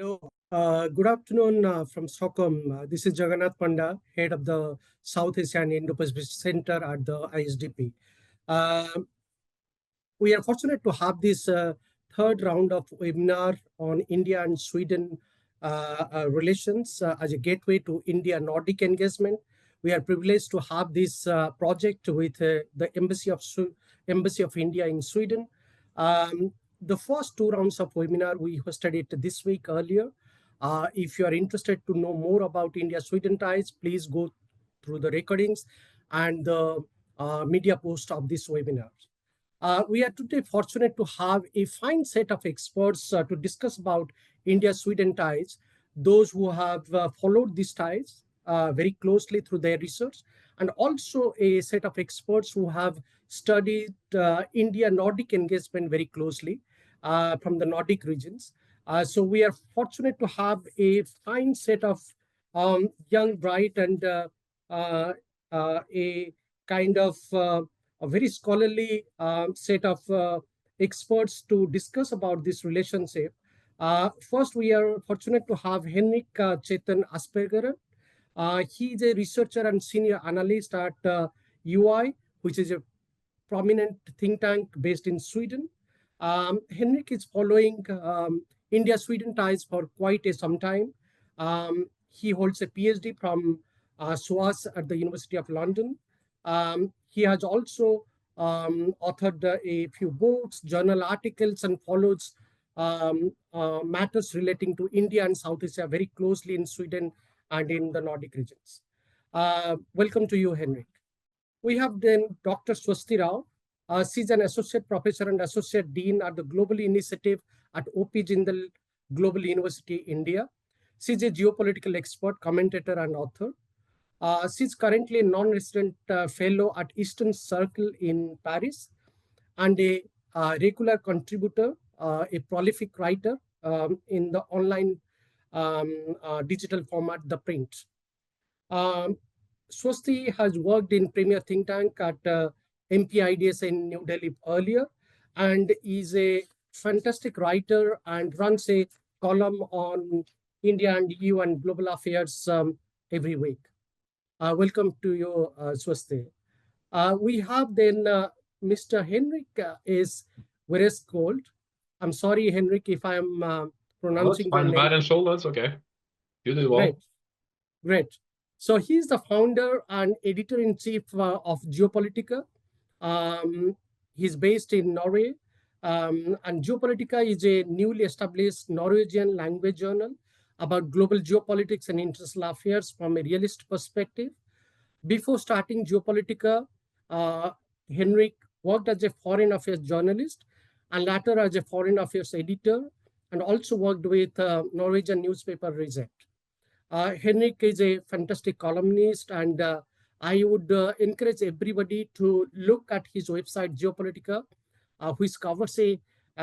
Hello. Good afternoon from Stockholm. This is Jagannath Panda, head of the South Asian Indo-Pacific Center at the ISDP. We are fortunate to have this third round of webinar on India and Sweden relations as a gateway to India-Nordic engagement. We are privileged to have this project with the Embassy of India in Sweden. The first two rounds of webinar, we hosted it this week earlier. If you are interested to know more about India-Sweden ties, please go through the recordings and the media post of this webinar. We are today fortunate to have a fine set of experts to discuss about India-Sweden ties, those who have followed these ties very closely through their research, and also a set of experts who have studied India-Nordic engagement very closely from the Nordic regions. So we are fortunate to have a fine set of young, bright, and a kind of a very scholarly set of experts to discuss about this relationship. First, we are fortunate to have Henrik Chetan Asperger. He is a researcher and senior analyst at UI, which is a prominent think tank based in Sweden. Henrik is following India-Sweden ties for quite some time. He holds a PhD from SOAS at the University of London. He has also authored a few books, journal articles, and follows matters relating to India and South Asia very closely in Sweden and in the Nordic regions. Welcome to you, Henrik. We have then Dr. Swasti Rao. She's an associate professor and associate dean at the Global Initiative at OP Jindal Global University, India. She's a geopolitical expert, commentator, and author. She's currently a non-resident fellow at Eastern Circle in Paris and a regular contributor, a prolific writer in the online digital format, The Print. Swasti has worked in premier think tank at MPIDS in New Delhi earlier and is a fantastic writer and runs a column on India and EU and global affairs every week. Welcome to you, Swasti. We have then Mr. Henrik is Vereskold. I'm sorry, Henrik, if I'm pronouncing your name. Bad and shoulder, that's okay. You did well. Great. So he's the founder and editor-in-chief of Geopolitica. He's based in Norway. And Geopolitica is a newly established Norwegian language journal about global geopolitics and international affairs from a realist perspective. Before starting Geopolitica, Henrik worked as a foreign affairs journalist and later as a foreign affairs editor, and also worked with Norwegian newspaper Resett. Henrik is a fantastic columnist, and I would encourage everybody to look at his website, Geopolitica, which covers a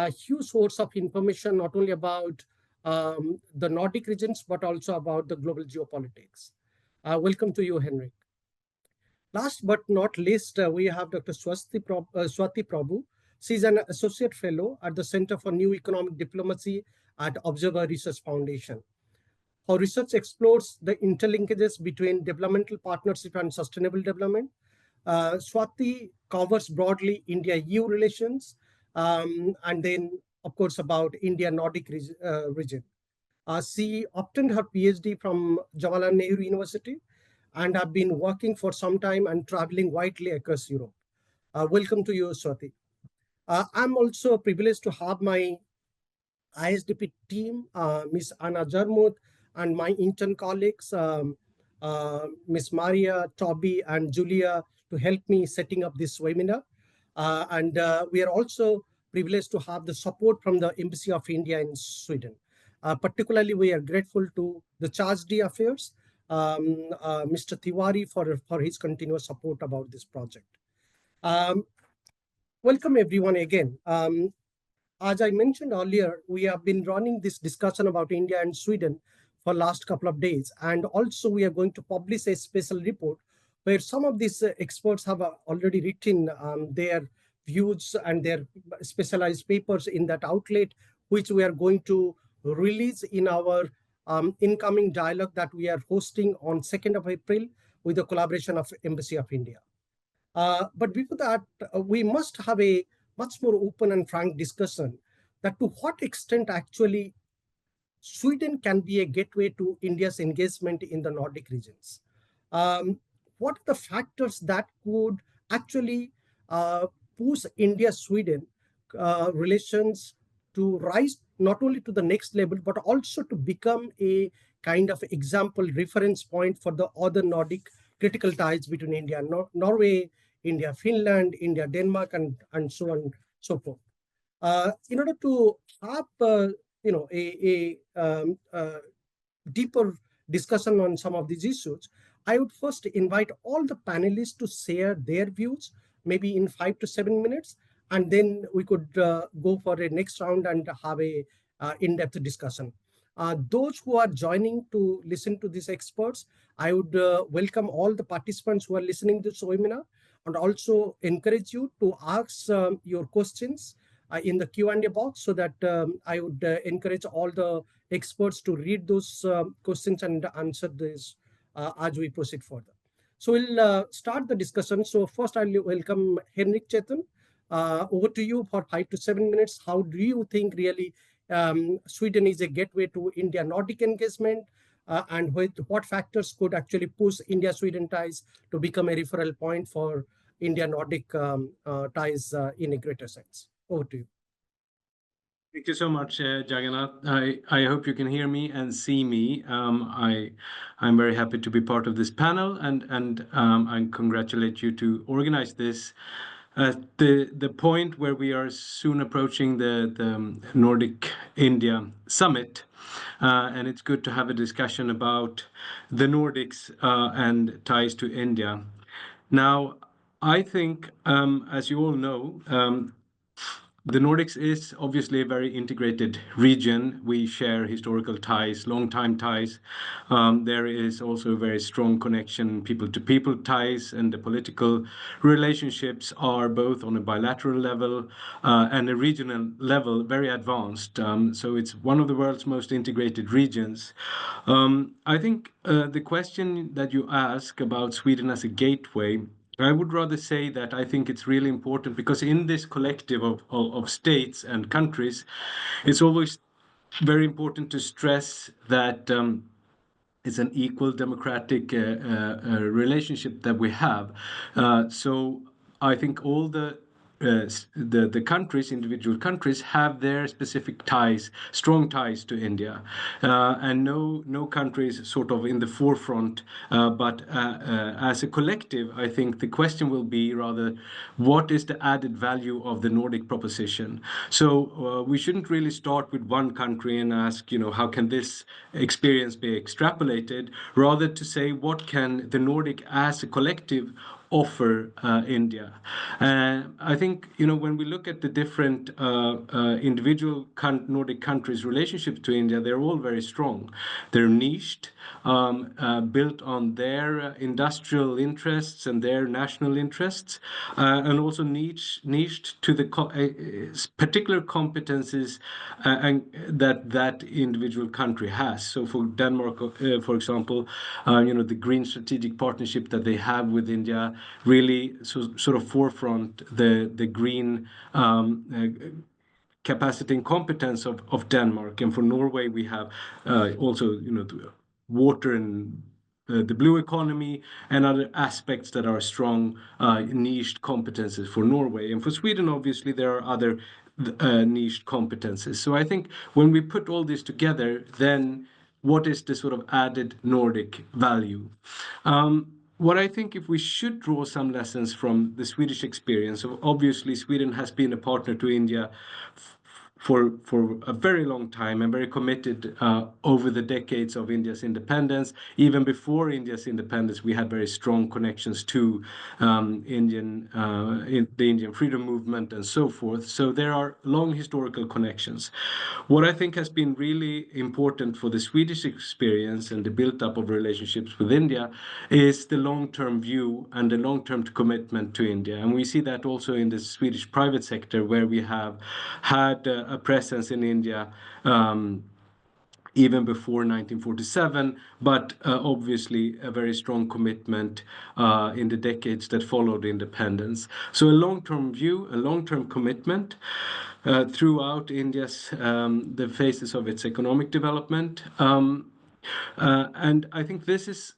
huge source of information, not only about the Nordic regions, but also about the global geopolitics. Welcome to you, Henrik. Last but not least, we have Dr. Swati Prabhu. She's an associate fellow at the Center for New Economic Diplomacy at Observer Research Foundation. Her research explores the interlinkages between developmental partnership and sustainable development. Swati covers broadly India-EU relations, and then, of course, about India-Nordic region. She obtained her PhD from Jawaharlal Nehru University and have been working for some time and traveling widely across Europe. Welcome to you, Swati. I'm also privileged to have my ISDP team, Ms. Anna Jarmuth, and my intern colleagues, Ms. Maria, Toby, and Julia, to help me setting up this webinar. And we are also privileged to have the support from the Embassy of India in Sweden. Particularly, we are grateful to the Charge d'Affaires, Mr. Tiwari, for his continuous support about this project. Welcome, everyone, again. As I mentioned earlier, we have been running this discussion about India and Sweden for last couple of days. And also, we are going to publish a special report where some of these experts have already written their views and their specialized papers in that outlet, which we are going to release in our incoming dialogue that we are hosting on 2nd of April with the collaboration of Embassy of India. But before that, we must have a much more open and frank discussion that to what extent actually Sweden can be a gateway to India's engagement in the Nordic regions. Um, what are the factors that could actually push India-Sweden relations to rise not only to the next level, but also to become a kind of example reference point for the other Nordic critical ties between India and Norway, India, Finland, India, Denmark, and so on and so forth. In order to have a deeper discussion on some of these issues, I would first invite all the panelists to share their views, maybe in 5 to 7 minutes, and then we could go for a next round and have a in-depth discussion. Those who are joining to listen to these experts, I would welcome all the participants who are listening to this webinar, and also encourage you to ask your questions in the Q&A box, so that I would encourage all the experts to read those questions and answer this as we proceed further. So we'll start the discussion. So first I'll welcome Henrik Chetan. Over to you for 5 to 7 minutes. How do you think really Sweden is a gateway to India-Nordic engagement? And what factors could actually push India-Sweden ties to become a referral point for India-Nordic ties in a greater sense? Over to you. Thank you so much, Jagannath. I hope you can hear me and see me. I'm very happy to be part of this panel, and I congratulate you to organize this at the point where we are soon approaching the Nordic India Summit. And it's good to have a discussion about the Nordics and ties to India. Now, I think, as you all know, the Nordics is obviously a very integrated region. We share historical ties, long-time ties. There is also a very strong connection, people-to-people ties, and the political relationships are both on a bilateral level and a regional level, very advanced. So it's one of the world's most integrated regions. I think the question that you ask about Sweden as a gateway, I would rather say that I think it's really important because in this collective of states and countries, it's always very important to stress that it's an equal democratic relationship that we have. So I think all the countries, individual countries, have their specific ties, strong ties to India, and no country is sort of in the forefront. But as a collective, I think the question will be rather, what is the added value of the Nordic proposition? So we shouldn't really start with one country and ask, how can this experience be extrapolated? Rather to say, what can the Nordic as a collective offer India? I think, when we look at the different individual Nordic countries' relationships to India, they're all very strong. They're niched, built on their industrial interests and their national interests, and also niched to the particular competencies and that individual country has. So for Denmark, for example, the green strategic partnership that they have with India really sort of forefront the green capacity and competence of Denmark. And for Norway, we have also, water and the blue economy and other aspects that are strong niched competences for Norway. And for Sweden, obviously, there are other niched competences. So I think when we put all this together, then what is the sort of added Nordic value? What I think, if we should draw some lessons from the Swedish experience, obviously Sweden has been a partner to India for a very long time and very committed over the decades of India's independence. Even before India's independence, we had very strong connections to the Indian freedom movement and so forth. So there are long historical connections. What I think has been really important for the Swedish experience and the build-up of relationships with India is the long-term view and the long-term commitment to India. And we see that also in the Swedish private sector, where we have had a presence in India even before 1947, but obviously a very strong commitment in the decades that followed independence. So a long-term view, a long-term commitment throughout India's the phases of its economic development. And I think this is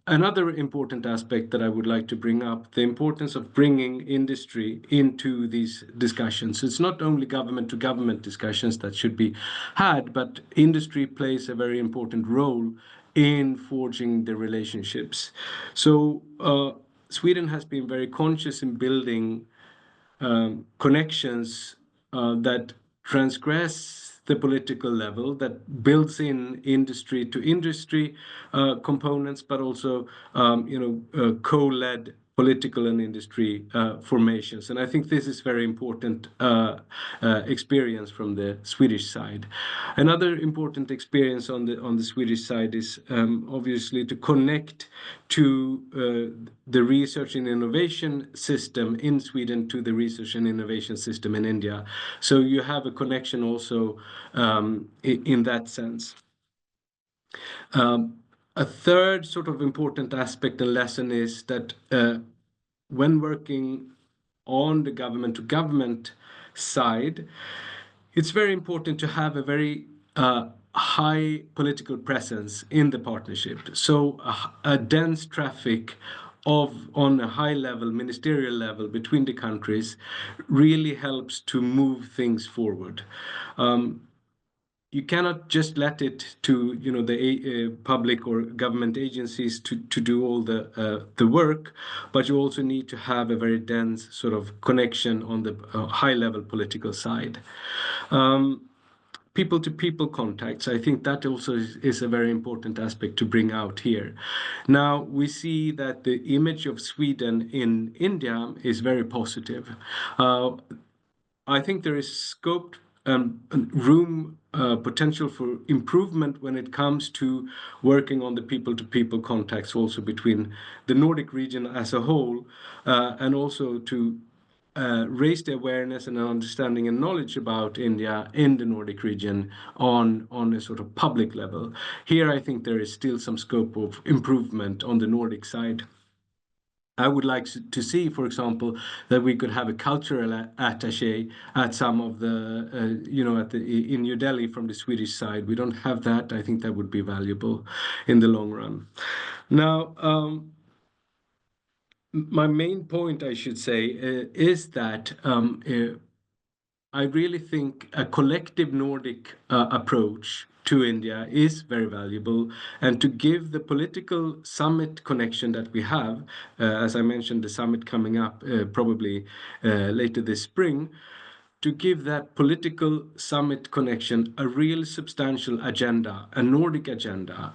another important aspect that I would like to bring up, the importance of bringing industry into these discussions. It's not only government to government discussions that should be had, but industry plays a very important role in forging the relationships. So Sweden has been very conscious in building connections that transgress the political level, that builds in industry to industry components, but also co-led political and industry formations. And I think this is very important experience from the Swedish side. Another important experience on the Swedish side is obviously to connect to the research and innovation system in Sweden to the research and innovation system in India. So you have a connection also in that sense. A third sort of important aspect and lesson is that when working on the government to government side, it's very important to have a very high political presence in the partnership. So a dense traffic on a high level, ministerial level between the countries really helps to move things forward. You cannot just let it to the public or government agencies to do all the work, but you also need to have a very dense sort of connection on the high level political side. People to people contacts, I think that also is a very important aspect to bring out here. Now we see that the image of Sweden in India is very positive. I think there is scope and room potential for improvement when it comes to working on the people-to-people contacts also between the Nordic region as a whole, and also to raise the awareness and understanding and knowledge about India in the Nordic region on a sort of public level. Here, I think there is still some scope of improvement on the Nordic side. I would like to see, for example, that we could have a cultural attaché at some of the, in New Delhi from the Swedish side. We don't have that. I think that would be valuable in the long run. Now, my main point, I should say, is that I really think a collective Nordic approach to India is very valuable, and to give the political summit connection that we have, as I mentioned, the summit coming up probably later this spring, to give that political summit connection a real substantial agenda, a Nordic agenda,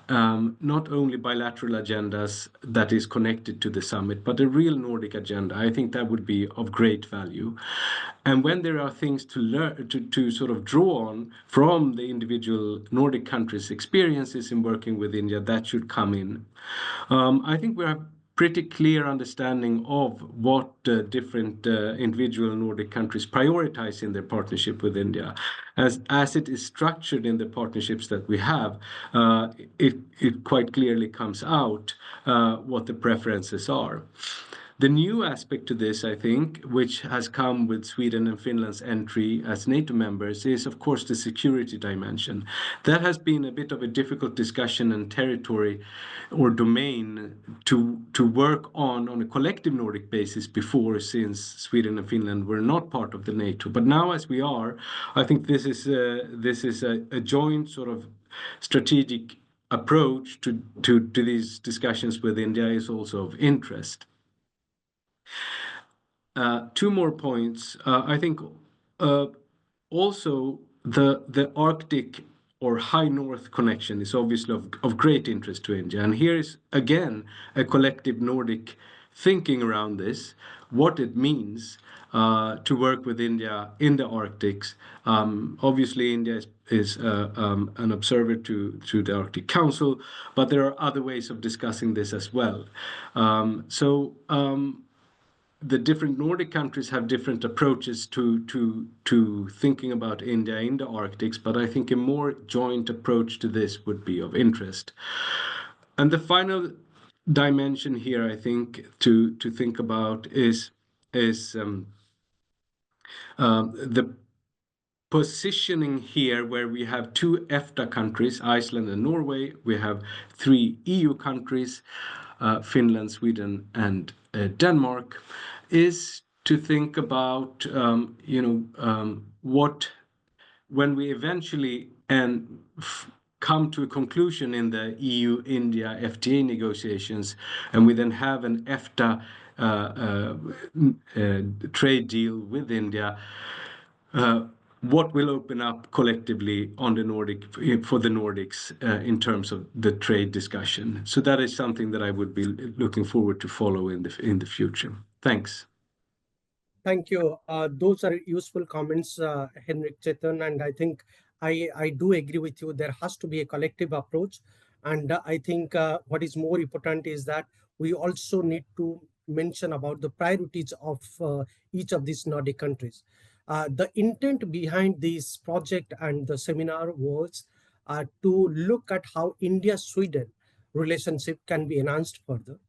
not only bilateral agendas that is connected to the summit, but a real Nordic agenda. I think that would be of great value. And when there are things to learn, to sort of draw on from the individual Nordic countries' experiences in working with India, that should come in. I think we have pretty clear understanding of what different individual Nordic countries prioritize in their partnership with India. As it is structured in the partnerships that we have, it quite clearly comes out what the preferences are. The new aspect to this, I think, which has come with Sweden and Finland's entry as NATO members, is of course the security dimension. That has been a bit of a difficult discussion and territory or domain to work on a collective Nordic basis before, since Sweden and Finland were not part of the NATO. But now, as we are, I think this is a joint sort of strategic approach to these discussions with India is also of interest. Two more points. I think also the Arctic or high north connection is obviously of great interest to India. And here is again a collective Nordic thinking around this, what it means to work with India in the Arctics. Obviously, India is an observer to the Arctic Council, but there are other ways of discussing this as well. the different Nordic countries have different approaches to thinking about India in the Arctic, but I think a more joint approach to this would be of interest. And the final dimension here, I think, to think about is the positioning here, where we have 2 EFTA countries, Iceland and Norway. We have 3 EU countries, Finland, Sweden, and Denmark, is to think about, what, when we eventually come to a conclusion in the EU-India FTA negotiations, and we then have an EFTA trade deal with India, what will open up collectively on the Nordic for the Nordics in terms of the trade discussion. So that is something that I would be looking forward to follow in the future. Thanks. Thank you. Those are useful comments, Henrik, Chetan, and I think I do agree with you. There has to be a collective approach, and I think what is more important is that we also need to mention about the priorities of each of these Nordic countries. The intent behind this project and the seminar was to look at how India-Sweden relationship can be enhanced further,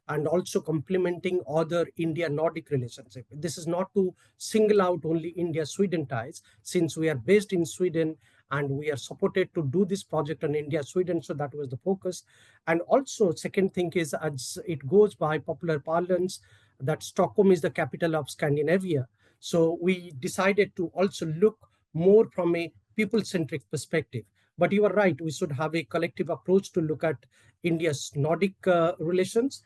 and also complementing other India-Nordic relationship. This is not to single out only India-Sweden ties, since we are based in Sweden and we are supported to do this project on India-Sweden, so that was the focus. And also, second thing is, as it goes by popular parlance, that Stockholm is the capital of Scandinavia. So we decided to also look more from a people-centric perspective. But you are right, we should have a collective approach to look at India's Nordic relations,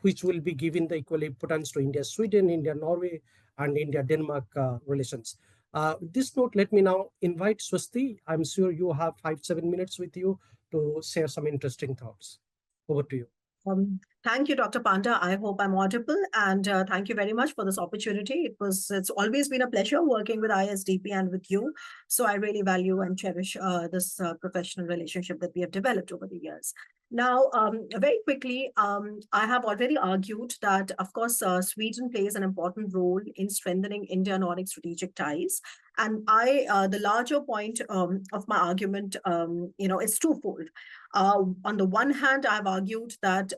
which will be given the equal importance to India-Sweden, India-Norway, and India-Denmark relations. This note, let me now invite Swasti. I'm sure you have 5-7 minutes with you to share some interesting thoughts. Over to you. Thank you, Dr. Panda. I hope I'm audible, and thank you very much for this opportunity. It's always been a pleasure working with ISDP and with you. So I really value and cherish this professional relationship that we have developed over the years. Now, very quickly, I have already argued that, of course, Sweden plays an important role in strengthening India-Nordic strategic ties. And the larger point of my argument, is twofold. On the one hand, I've argued that,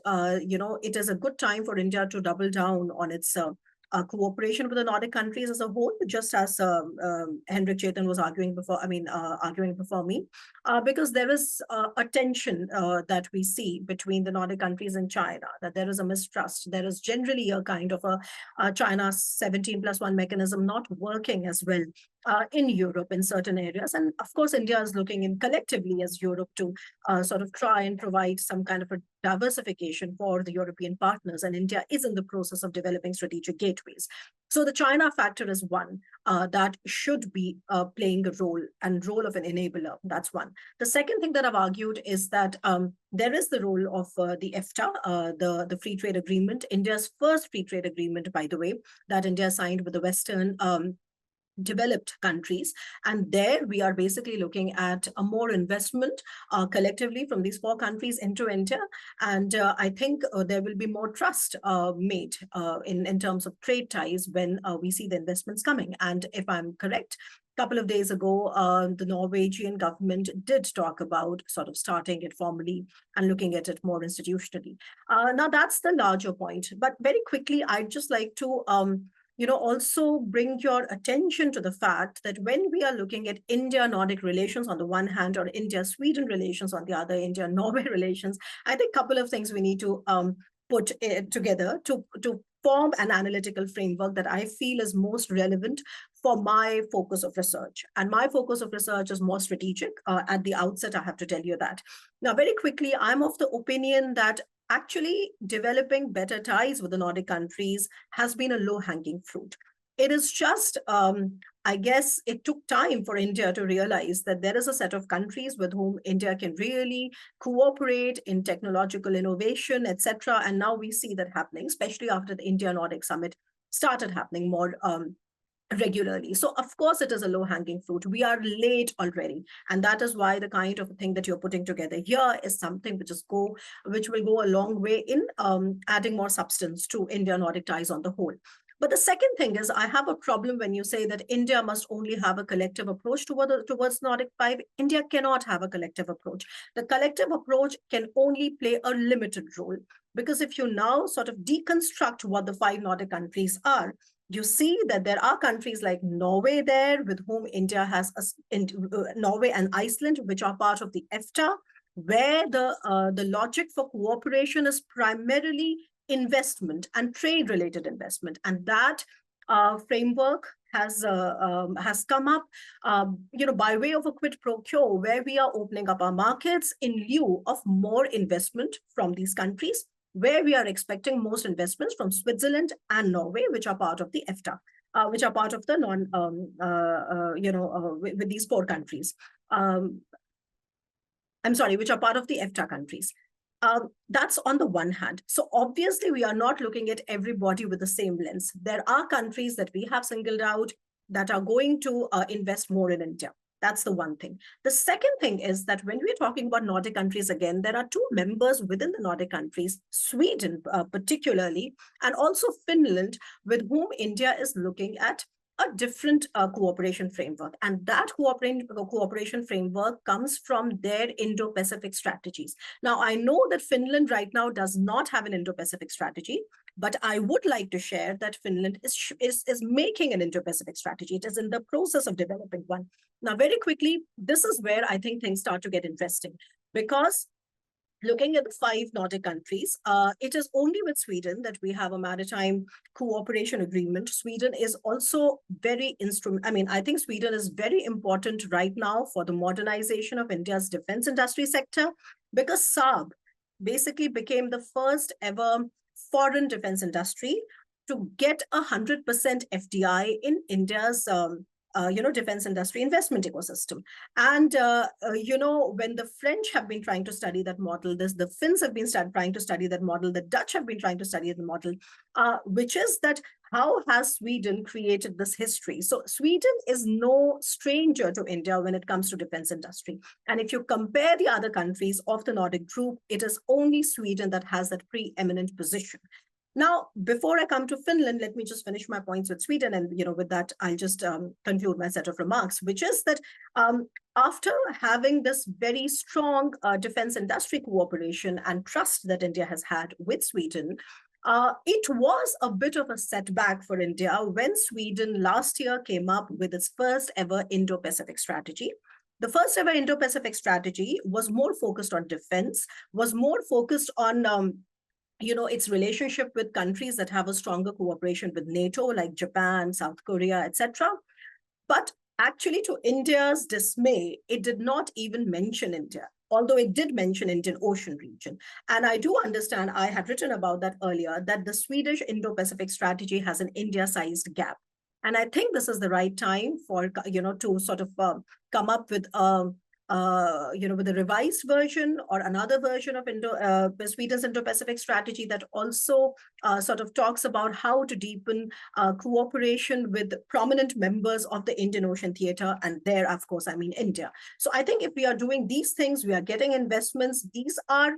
it is a good time for India to double down on its cooperation with the Nordic countries as a whole, just as Henrik Chetan was arguing before me, because there is a tension that we see between the Nordic countries and China, that there is a mistrust. There is generally a kind of a China 17+1 mechanism not working as well in Europe in certain areas. And of course, India is looking in collectively as Europe to sort of try and provide some kind of a diversification for the European partners. And India is in the process of developing strategic gateways. So the China factor is one that should be playing a role of an enabler. That's one. The second thing that I've argued is that there is the role of the EFTA, the free trade agreement, India's first free trade agreement, by the way, that India signed with the Western developed countries. And there we are basically looking at a more investment collectively from these 4 countries into India. And I think there will be more trust made in terms of trade ties when we see the investments coming. And if I'm correct, a couple of days ago, the Norwegian government did talk about sort of starting it formally and looking at it more institutionally. Now that's the larger point. But very quickly, I'd just like to also bring your attention to the fact that when we are looking at India-Nordic relations on the one hand, or India-Sweden relations on the other, India-Norway relations, I think a couple of things we need to put together to form an analytical framework that I feel is most relevant for my focus of research. And my focus of research is more strategic. At the outset, I have to tell you that. Now, very quickly, I'm of the opinion that actually developing better ties with the Nordic countries has been a low-hanging fruit. It is just, I guess it took time for India to realize that there is a set of countries with whom India can really cooperate in technological innovation, etc. And now we see that happening, especially after the India-Nordic Summit started happening more regularly. So of course it is a low-hanging fruit. We are late already, and that is why the kind of thing that you're putting together here is something which will go a long way in adding more substance to India-Nordic ties on the whole. But the second thing is, I have a problem when you say that India must only have a collective approach towards Nordic 5. India cannot have a collective approach. The collective approach can only play a limited role, because if you now sort of deconstruct what the 5 Nordic countries are, you see that there are countries like Norway there, with whom India has Norway and Iceland, which are part of the EFTA, where the logic for cooperation is primarily investment and trade-related investment, and that framework has come up, by way of a quid pro quo, where we are opening up our markets in lieu of more investment from these countries, where we are expecting most investments from Switzerland and Norway, which are part of the EFTA, which are part of the with these 4 countries. Which are part of the EFTA countries. That's on the one hand. So obviously, we are not looking at everybody with the same lens. There are countries that we have singled out that are going to invest more in India. That's the one thing. The second thing is that when we're talking about Nordic countries, again, there are 2 members within the Nordic countries, Sweden particularly, and also Finland, with whom India is looking at a different cooperation framework. And that cooperation framework comes from their Indo-Pacific strategies. Now, I know that Finland right now does not have an Indo-Pacific strategy, but I would like to share that Finland is making an Indo-Pacific strategy. It is in the process of developing one. Now, very quickly, this is where I think things start to get interesting, because looking at the 5 Nordic countries, it is only with Sweden that we have a maritime cooperation agreement. Sweden is also very I think Sweden is very important right now for the modernization of India's defense industry sector, because Saab basically became the first ever foreign defense industry to get 100% FDI in India's defense industry investment ecosystem. And, when the French have been trying to study that model, the Finns have been trying to study that model, the Dutch have been trying to study the model, which is that how has Sweden created this history? So Sweden is no stranger to India when it comes to defense industry. And if you compare the other countries of the Nordic group, it is only Sweden that has that preeminent position. Now, before I come to Finland, let me just finish my points with Sweden. And, with that, I'll just conclude my set of remarks, which is that after having this very strong defense industry cooperation and trust that India has had with Sweden, it was a bit of a setback for India when Sweden last year came up with its first ever Indo-Pacific strategy. The first ever Indo-Pacific strategy was more focused on defense, was more focused on its relationship with countries that have a stronger cooperation with NATO, like Japan, South Korea, etc. But actually, to India's dismay, it did not even mention India, although it did mention Indian Ocean region. And I do understand, I had written about that earlier, that the Swedish Indo-Pacific strategy has an India-sized gap. And I think this is the right time for, to sort of come up with with a revised version or another version of Sweden's Indo-Pacific strategy that also sort of talks about how to deepen cooperation with prominent members of the Indian Ocean Theater. And there, of course, I mean India. So I think if we are doing these things, we are getting investments. These are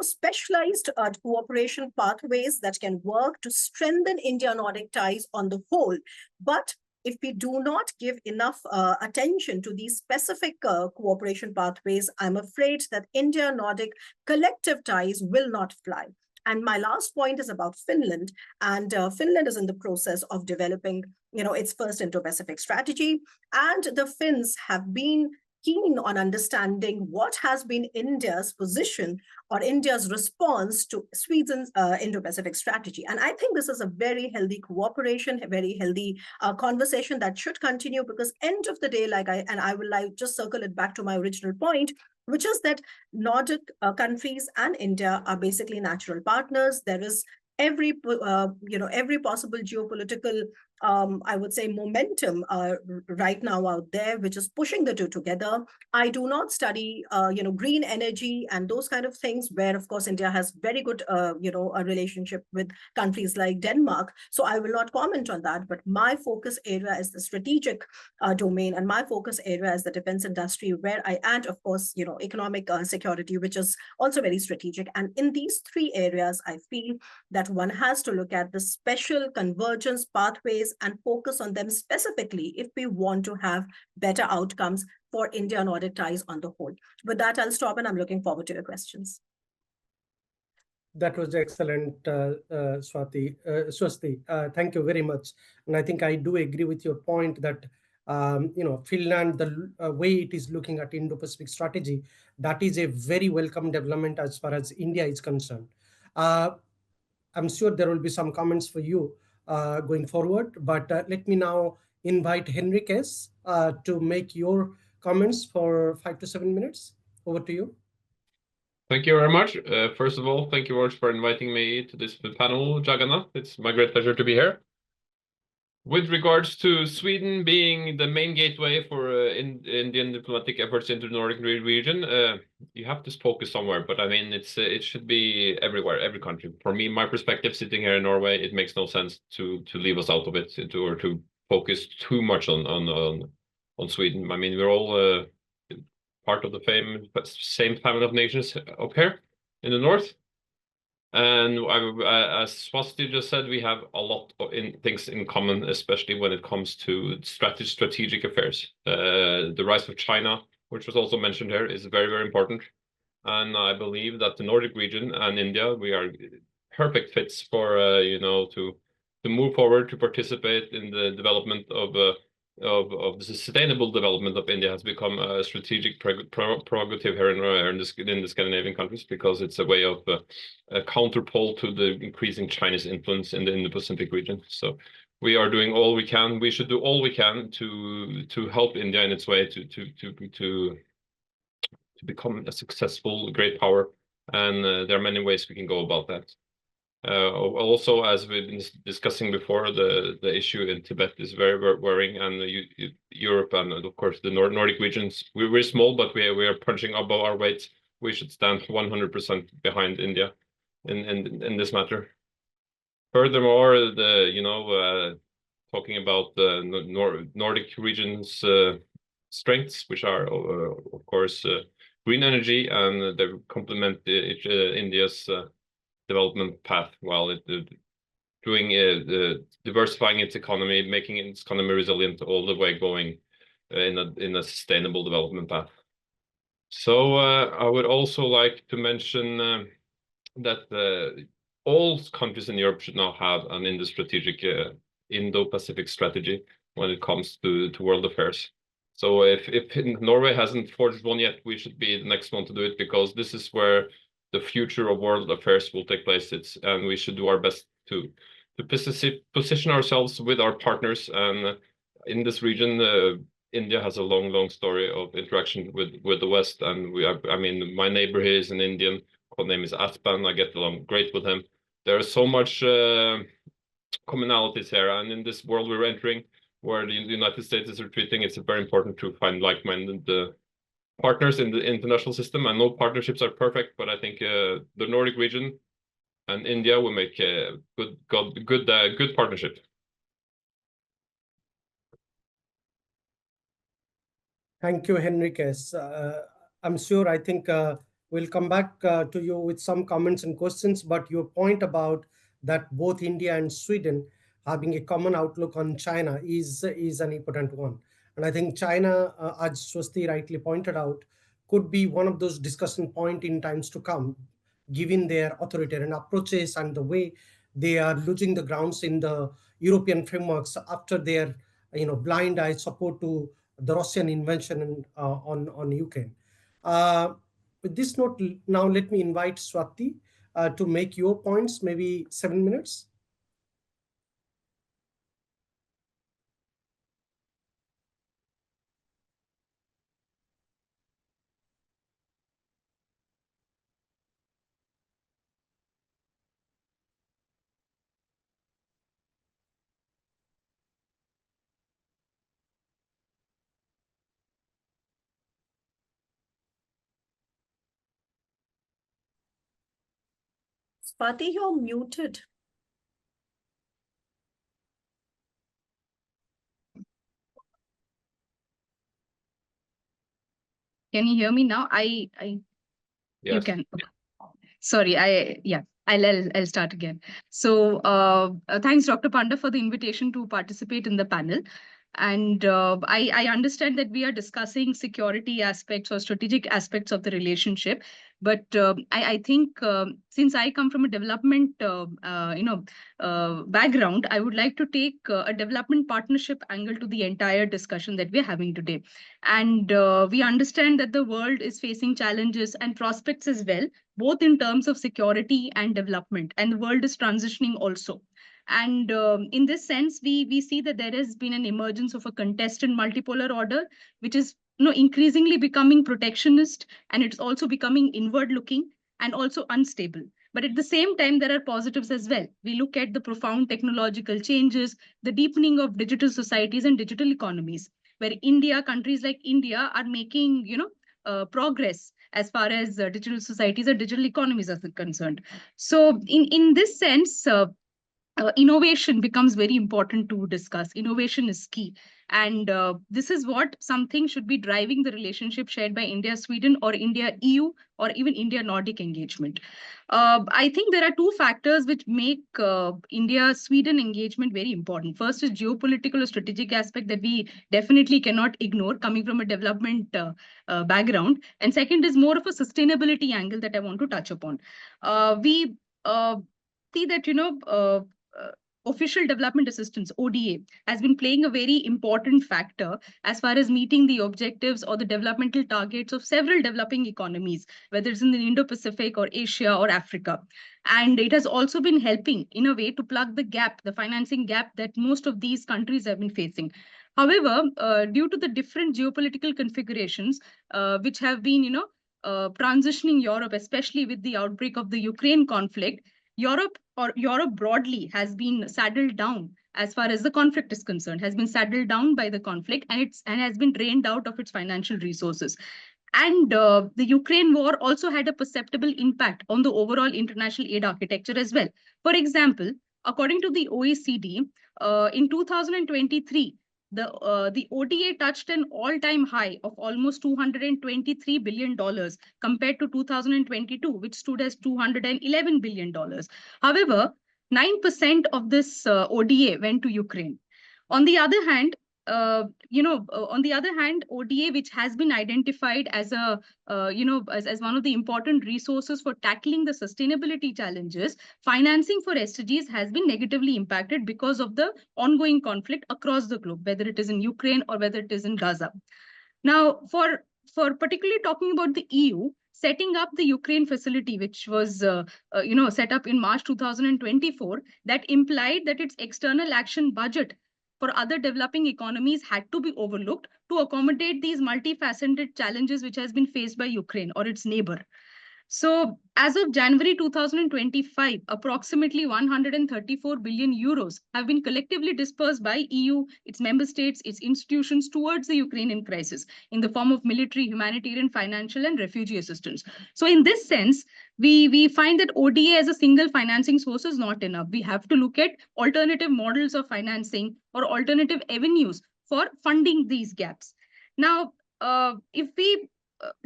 specialized cooperation pathways that can work to strengthen India-Nordic ties on the whole. But if we do not give enough attention to these specific cooperation pathways, I'm afraid that India-Nordic collective ties will not fly. And my last point is about Finland. And Finland is in the process of developing, its first Indo-Pacific strategy. And the Finns have been keen on understanding what has been India's position or India's response to Sweden's Indo-Pacific strategy. And I think this is a very healthy cooperation, a very healthy conversation that should continue, because end of the day, I will just circle it back to my original point, which is that Nordic countries and India are basically natural partners. There is every possible geopolitical I would say, momentum right now out there, which is pushing the two together. I do not study, green energy and those kind of things, where, of course, India has very good, a relationship with countries like Denmark. So I will not comment on that. But my focus area is the strategic domain, and my focus area is the defense industry, where I add, of course, economic security, which is also very strategic. And in these three areas, I feel that one has to look at the special convergence pathways and focus on them specifically if we want to have better outcomes for India-Nordic ties on the whole. With that, I'll stop, and I'm looking forward to your questions. That was excellent, Swasti. Thank you very much. And I think I do agree with your point that Finland, the way it is looking at Indo-Pacific strategy, that is a very welcome development as far as India is concerned. I'm sure there will be some comments for you going forward, but let me now invite Henriques to make your comments for 5 to 7 minutes. Over to you. Thank you very much. First of all, thank you very much for inviting me to this panel, Jagannath. It's my great pleasure to be here. With regards to Sweden being the main gateway for Indian diplomatic efforts into the Nordic region, you have to focus somewhere. But I mean, it should be everywhere, every country. For me, my perspective, sitting here in Norway, it makes no sense to leave us out of it, or to focus too much on Sweden. I mean, we're all part of the same family of nations up here in the north. And as Swasti just said, we have a lot of things in common, especially when it comes to strategic affairs. The rise of China, which was also mentioned here, is very, very important. And I believe that the Nordic region and India, we are perfect fits for, to move forward, to participate in the development of the sustainable development of India has become a strategic prerogative here in the Scandinavian countries, because it's a way of a counterpole to the increasing Chinese influence in the Pacific region. So we are doing all we can. We should do all we can to help India in its way to become a successful great power. And there are many ways we can go about that. Also, as we've been discussing before, the issue in Tibet is very, very worrying, and Europe and of course the Nordic regions. We're small, but we are punching above our weight. We should stand 100% behind India in this matter. Furthermore, talking about the Nordic region's strengths, which are of course green energy, and they complement India's development path, while diversifying its economy, making its economy resilient, all the way going in a sustainable development path. So I would also like to mention that all countries in Europe should now have an Indo-strategic Indo-Pacific strategy when it comes to world affairs. So if Norway hasn't forged one yet, we should be the next one to do it, because this is where the future of world affairs will take place. And we should do our best to position ourselves with our partners. And in this region, India has a long story of interaction with the West. And I mean, my neighbor here is an Indian. His name is Aspan. I get along great with him. There are so much commonalities here, and in this world we're entering, where the United States is retreating, it's very important to find like-minded partners in the international system. And no partnerships are perfect, but I think the Nordic region and India will make a good partnership. Thank you, Henriques. I'm sure, I think we'll come back to you with some comments and questions, but your point about that both India and Sweden having a common outlook on China is an important one. And I think China, as Swasti rightly pointed out, could be one of those discussion points in times to come, given their authoritarian approaches and the way they are losing the grounds in the European frameworks after their blind eye support to the Russian invasion on Ukraine. With this note, now let me invite Swati to make your points, maybe 7 minutes. Swati, you're muted. Can you hear me now? You Yes. can. Okay. Sorry, I'll start again. So thanks, Dr. Panda, for the invitation to participate in the panel. And I understand that we are discussing security aspects or strategic aspects of the relationship. But I think since I come from a development background, I would like to take a development partnership angle to the entire discussion that we're having today. And we understand that the world is facing challenges and prospects as well, both in terms of security and development. And the world is transitioning also. And in this sense, we see that there has been an emergence of a contested multipolar order, which is increasingly becoming protectionist, and it's also becoming inward looking and also unstable. But at the same time, there are positives as well. We look at the profound technological changes, the deepening of digital societies and digital economies, where countries like India are making, progress as far as digital societies or digital economies are concerned. So in this sense, innovation becomes very important to discuss. Innovation is key. And this is what something should be driving the relationship shared by India, Sweden, or India, EU, or even India-Nordic engagement. I think there are two factors which make India-Sweden engagement very important. First is geopolitical or strategic aspect that we definitely cannot ignore coming from a development background. And second is more of a sustainability angle that I want to touch upon. We see that, official development assistance, ODA, has been playing a very important factor as far as meeting the objectives or the developmental targets of several developing economies, whether it's in the Indo-Pacific or Asia or Africa. And it has also been helping, in a way, to plug the gap, the financing gap that most of these countries have been facing. However, due to the different geopolitical configurations, which have been, transitioning Europe, especially with the outbreak of the Ukraine conflict, Europe broadly has been saddled down as far as the conflict is concerned, has been saddled down by the conflict, and has been drained out of its financial resources. And the Ukraine war also had a perceptible impact on the overall international aid architecture as well. For example, according to the OECD, in 2023, the ODA touched an all-time high of almost $223 billion compared to 2022, which stood as $211 billion. However, 9% of this ODA went to Ukraine. On the other hand, ODA, which has been identified as as one of the important resources for tackling the sustainability challenges, financing for SDGs has been negatively impacted because of the ongoing conflict across the globe, whether it is in Ukraine or whether it is in Gaza. Now, for particularly talking about the EU, setting up the Ukraine facility, which was set up in March 2024, that implied that its external action budget for other developing economies had to be overlooked to accommodate these multifaceted challenges which has been faced by Ukraine or its neighbor. So as of January 2025, approximately 134 billion euros have been collectively dispersed by EU, its member states, its institutions towards the Ukrainian crisis in the form of military, humanitarian, financial, and refugee assistance. So in this sense, we find that ODA as a single financing source is not enough. We have to look at alternative models of financing or alternative avenues for funding these gaps. Now,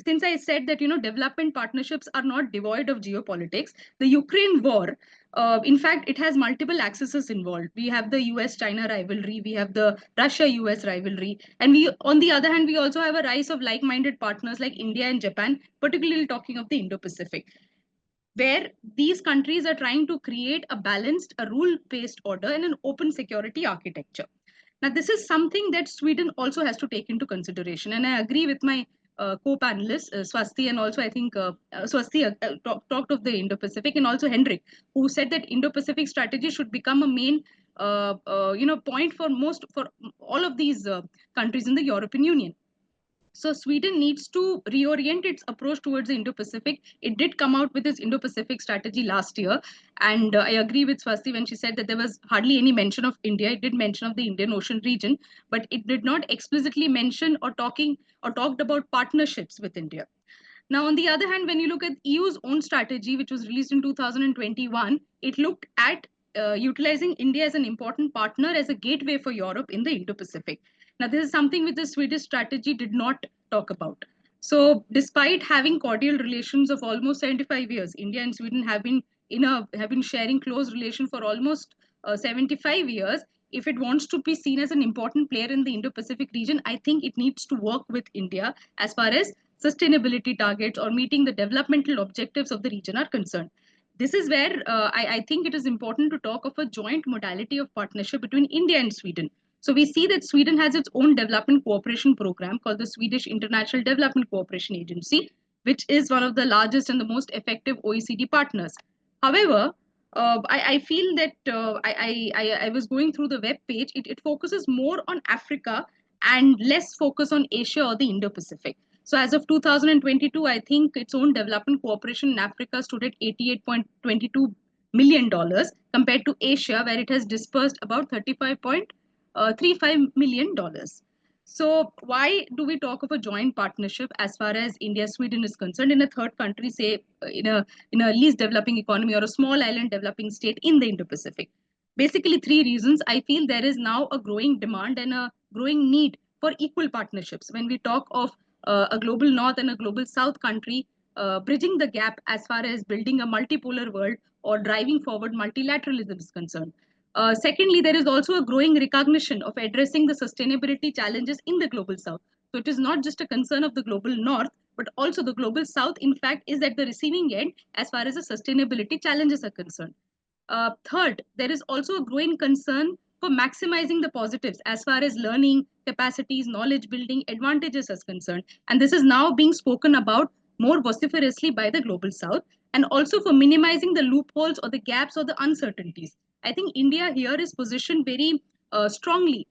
since I said that, development partnerships are not devoid of geopolitics, the Ukraine war, in fact, it has multiple axes involved. We have the US-China rivalry, we have the Russia-US rivalry, and on the other hand, we also have a rise of like-minded partners like India and Japan, particularly talking of the Indo-Pacific, where these countries are trying to create a balanced, a rule-based order and an open security architecture. Now, this is something that Sweden also has to take into consideration. And I agree with my co-panelists, Swasti, and also I think Swasti talked of the Indo-Pacific, and also Henrik, who said that Indo-Pacific strategy should become a main point for all of these countries in the European Union. So Sweden needs to reorient its approach towards the Indo-Pacific. It did come out with its Indo-Pacific strategy last year. And I agree with Swasti when she said that there was hardly any mention of India. It did mention of the Indian Ocean region, but it did not explicitly mention or talked about partnerships with India. Now, on the other hand, when you look at EU's own strategy, which was released in 2021, it looked at utilizing India as an important partner, as a gateway for Europe in the Indo-Pacific. Now, this is something which the Swedish strategy did not talk about. So, despite having cordial relations of almost 75 years, India and Sweden have been sharing close relation for almost 75 years. If it wants to be seen as an important player in the Indo-Pacific region, I think it needs to work with India as far as sustainability targets or meeting the developmental objectives of the region are concerned. This is where I think it is important to talk of a joint modality of partnership between India and Sweden. So we see that Sweden has its own development cooperation program called the Swedish International Development Cooperation Agency, which is one of the largest and the most effective OECD partners. However, I feel that I was going through the web page. It focuses more on Africa and less focus on Asia or the Indo-Pacific. So as of 2022, I think its own development cooperation in Africa stood at $88.22 million compared to Asia, where it has dispersed about $35.35 million. So why do we talk of a joint partnership as far as India-Sweden is concerned in a third country, say in a least developing economy or a small island developing state in the Indo-Pacific? Basically, three reasons. I feel there is now a growing demand and a growing need for equal partnerships. When we talk of a global north and a global south country, bridging the gap as far as building a multipolar world or driving forward multilateralism is concerned. Secondly, there is also a growing recognition of addressing the sustainability challenges in the global south. So it is not just a concern of the global north, but also the global south, in fact, is at the receiving end as far as the sustainability challenges are concerned. Third, there is also a growing concern for maximizing the positives as far as learning, capacities, knowledge building, advantages is concerned. And this is now being spoken about more vociferously by the global south, and also for minimizing the loopholes or the gaps or the uncertainties. I think India here is positioned very strongly,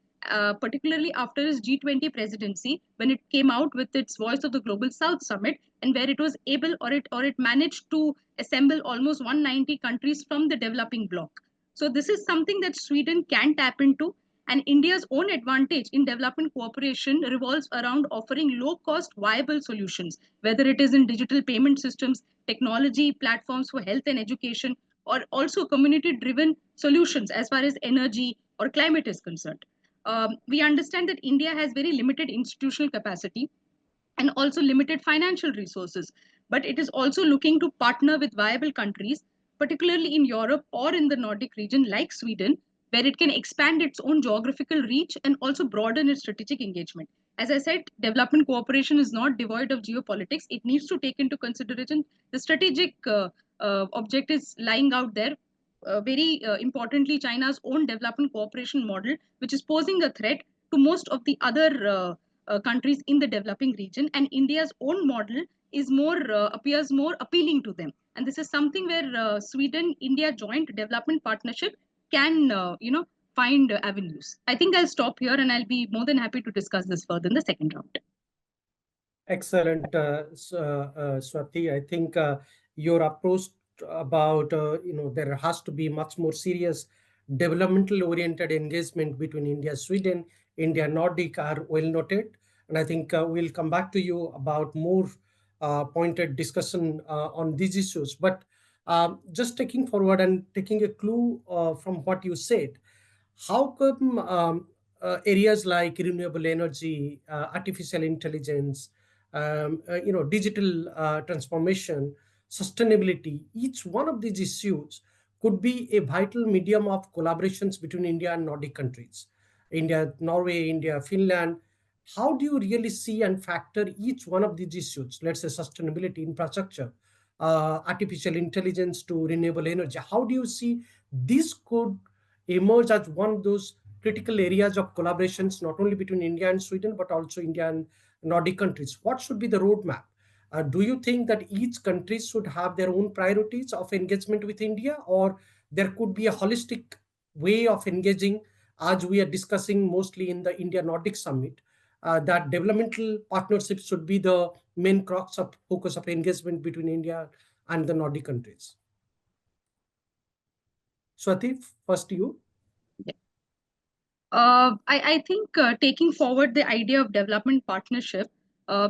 particularly after its G20 presidency, when it came out with its Voice of the Global South Summit, and where it was able or it managed to assemble almost 190 countries from the developing bloc. So this is something that Sweden can tap into, and India's own advantage in development cooperation revolves around offering low-cost, viable solutions, whether it is in digital payment systems, technology, platforms for health and education, or also community-driven solutions as far as energy or climate is concerned. We understand that India has very limited institutional capacity and also limited financial resources, but it is also looking to partner with viable countries, particularly in Europe or in the Nordic region like Sweden, where it can expand its own geographical reach and also broaden its strategic engagement. As I said, development cooperation is not devoid of geopolitics. It needs to take into consideration the strategic objectives lying out there. Very importantly, China's own development cooperation model, which is posing a threat to most of the other countries in the developing region, and India's own model is appears more appealing to them. And this is something where Sweden-India joint development partnership can find avenues. I think I'll stop here, and I'll be more than happy to discuss this further in the second round. Excellent, Swati. I think your approach about there has to be much more serious developmental oriented engagement between India, Sweden, India-Nordic are well noted, and I think we'll come back to you about more pointed discussion on these issues. But just taking forward and taking a clue from what you said, how come areas like renewable energy, artificial intelligence, digital transformation, sustainability, each one of these issues could be a vital medium of collaborations between India and Nordic countries, India, Norway, India, Finland. How do you really see and factor each one of these issues, let's say sustainability, infrastructure, artificial intelligence to renewable energy? How do you see this could emerge as one of those critical areas of collaborations, not only between India and Sweden, but also India and Nordic countries? What should be the roadmap? Do you think that each country should have their own priorities of engagement with India, or there could be a holistic way of engaging, as we are discussing mostly in the India-Nordic Summit, that developmental partnerships should be the main crux of focus of engagement between India and the Nordic countries? Swati, first you. I think taking forward the idea of development partnership,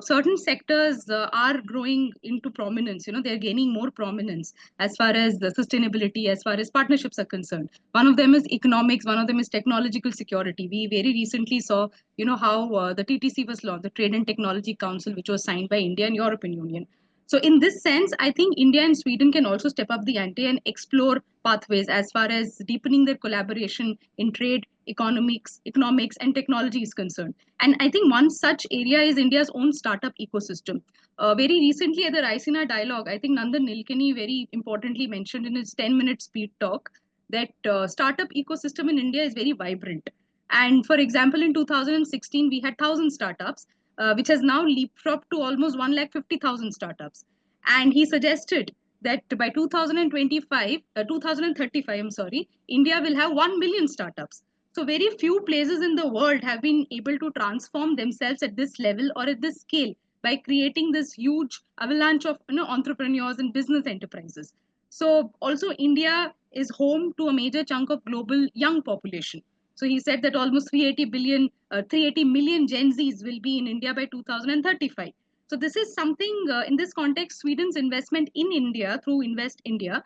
certain sectors are growing into prominence. They're gaining more prominence as far as the sustainability, as far as partnerships are concerned. One of them is economics, one of them is technological security. We very recently saw, how the TTC was launched, the Trade and Technology Council, which was signed by India and European Union. So in this sense, I think India and Sweden can also step up the ante and explore pathways as far as deepening their collaboration in trade, economics, and technology is concerned. And I think one such area is India's own startup ecosystem. Very recently at the Raisina dialogue, I think Nandan Nilekani very importantly mentioned in his 10-minute speed talk that startup ecosystem in India is very vibrant. And for example, in 2016, we had 1,000 startups, which has now leapfrogged to almost 150,000 startups. And he suggested that by 2035, I'm sorry, India will have 1 million startups. So very few places in the world have been able to transform themselves at this level or at this scale by creating this huge avalanche of entrepreneurs and business enterprises. So also India is home to a major chunk of global young population. So he said that almost 380 million Gen Zs will be in India by 2035. So this is something in this context, Sweden's investment in India through Invest India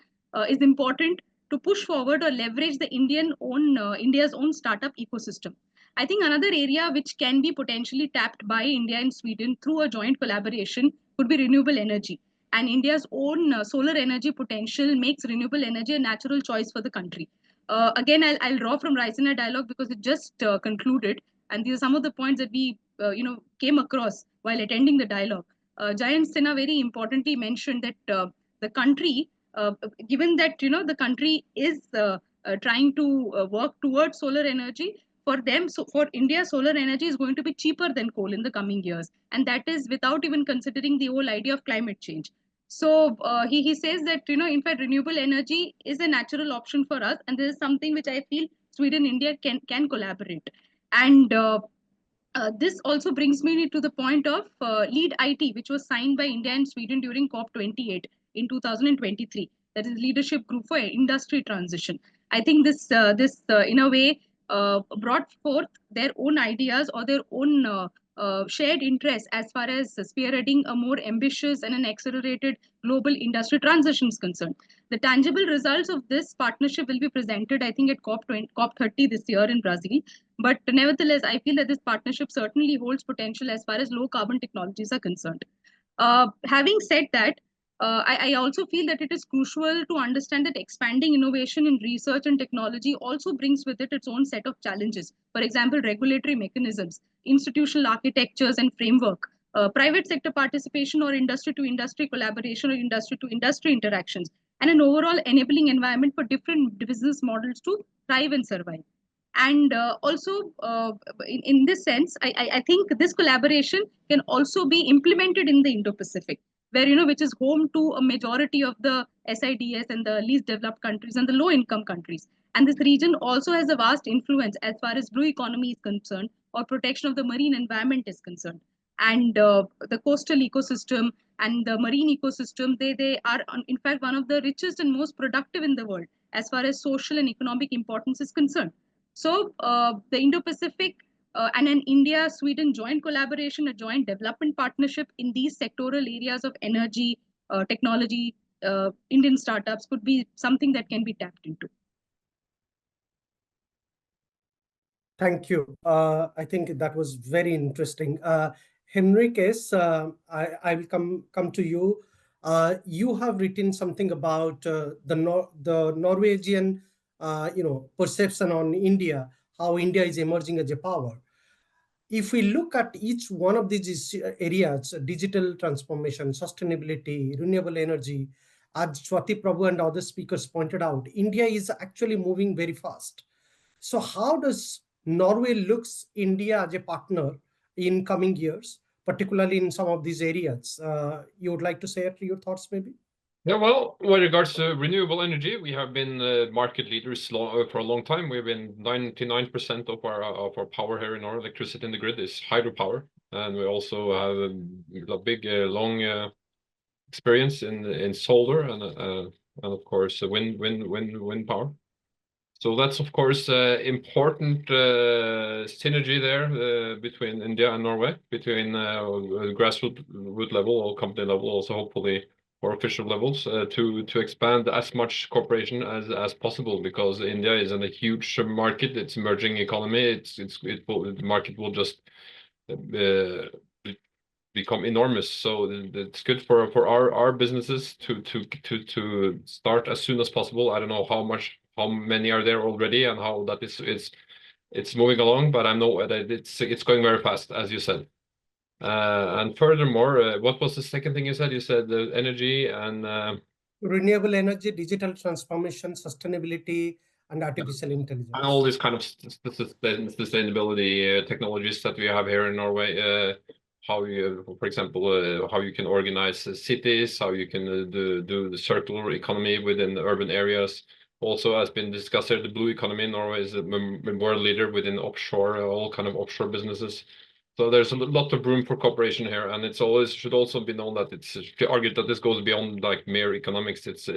is important to push forward or leverage the India's own startup ecosystem. I think another area which can be potentially tapped by India and Sweden through a joint collaboration could be renewable energy. And India's own solar energy potential makes renewable energy a natural choice for the country. Again, I'll draw from Raisina dialogue because it just concluded, and these are some of the points that we came across while attending the dialogue. Jayant Sinha very importantly mentioned that the country, given that the country is trying to work towards solar energy, for them, so for India, solar energy is going to be cheaper than coal in the coming years, and that is without even considering the whole idea of climate change. So he says that in fact renewable energy is a natural option for us, and this is something which I feel Sweden India can collaborate. And this also brings me to the point of LEAD IT, which was signed by India and Sweden during COP28 in 2023. That is Leadership Group for Industry Transition. I think this in a way brought forth their own ideas or their own shared interests as far as spearheading a more ambitious and an accelerated global industry transition is concerned. The tangible results of this partnership will be presented, I think, at COP30 this year in Brazil. But nevertheless, I feel that this partnership certainly holds potential as far as low carbon technologies are concerned. Having said that, I also feel that it is crucial to understand that expanding innovation in research and technology also brings with it its own set of challenges. For example, regulatory mechanisms, institutional architectures and framework, private sector participation or industry to industry collaboration or industry to industry interactions, and an overall enabling environment for different business models to thrive and survive. And also, in this sense, I think this collaboration can also be implemented in the Indo-Pacific, where, which is home to a majority of the SIDS and the least developed countries and the low-income countries. And this region also has a vast influence as far as blue economy is concerned or protection of the marine environment is concerned. And the coastal ecosystem and the marine ecosystem, they are, in fact, one of the richest and most productive in the world as far as social and economic importance is concerned. So the Indo-Pacific and an India-Sweden joint collaboration, a joint development partnership in these sectoral areas of energy, technology, Indian startups could be something that can be tapped into. Thank you. I think that was very interesting. Henriques, I will come to you. You have written something about the Norwegian perception on India, how India is emerging as a power. If we look at each one of these areas, digital transformation, sustainability, renewable energy, as Swati Prabhu and other speakers pointed out, India is actually moving very fast. So how does Norway looks India as a partner in coming years, particularly in some of these areas? You would like to share your thoughts maybe? Yeah, well, with regards to renewable energy, we have been market leaders for a long time. We've been 99% of our power here in our electricity in the grid is hydropower, and we also have a big, long experience in solar and of course wind power. So that's, of course, important synergy there between India and Norway, between grassroots level or company level, also hopefully or official levels, to expand as much cooperation as possible, because India is in a huge market. It's emerging economy. The market will just become enormous. So it's good for our businesses to start as soon as possible. I don't know how many are there already and how that it's moving along, but I know that it's going very fast, as you said. And furthermore, what was the second thing you said? You said the energy and renewable energy, digital transformation, sustainability, and artificial intelligence. And all these kind of sustainability technologies that we have here in Norway. How you, for example, how you can organize cities, how you can do the circular economy within the urban areas. Also, has been discussed here, the blue economy in Norway is a world leader within offshore, all kind of offshore businesses. So there's a lot of room for cooperation here, and it's always should also be known that it's argued that this goes beyond like mere economics. It's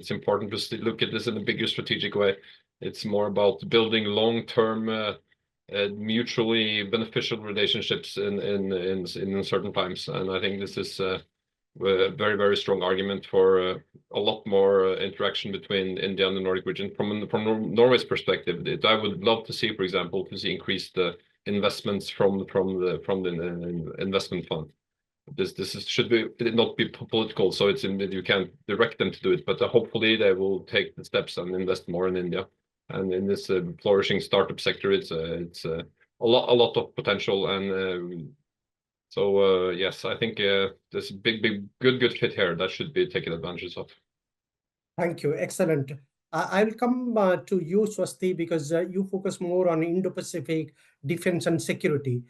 important to look at this in a bigger strategic way. It's more about building long-term, mutually beneficial relationships in certain times, and I think this is a very, very strong argument for a lot more interaction between India and the Nordic region. From Norway's perspective, I would love to see, for example, increased investments from the investment fund. Should not be political, so you can't direct them to do it, but hopefully they will take the steps and invest more in India. And in this flourishing startup sector, it's a lot of potential, and so yes, I think there's a big good fit here that should be taken advantage of. Thank you. Excellent. I will come to you, Swasti, because you focus more on Indo-Pacific defense and security.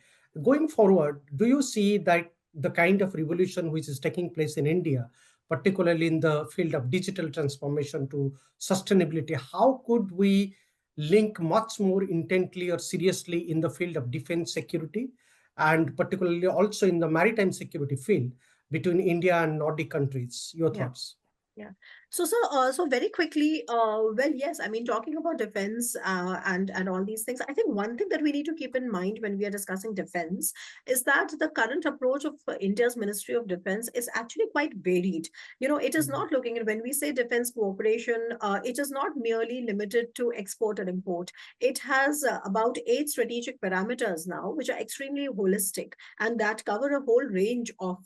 Going forward, do you see that the kind of revolution which is taking place in India, particularly in the field of digital transformation to sustainability, how could we link much more intently or seriously in the field of defense security, and particularly also in the maritime security field between India and Nordic countries? Your thoughts? Yeah. So very quickly, well, yes, I mean, talking about defense and all these things, I think one thing that we need to keep in mind when we are discussing defense is that the current approach of India's Ministry of Defense is actually quite varied. You know, it is not looking at, when we say defense cooperation, it is not merely limited to export and import. It has about 8 strategic parameters now, which are extremely holistic and that cover a whole range of,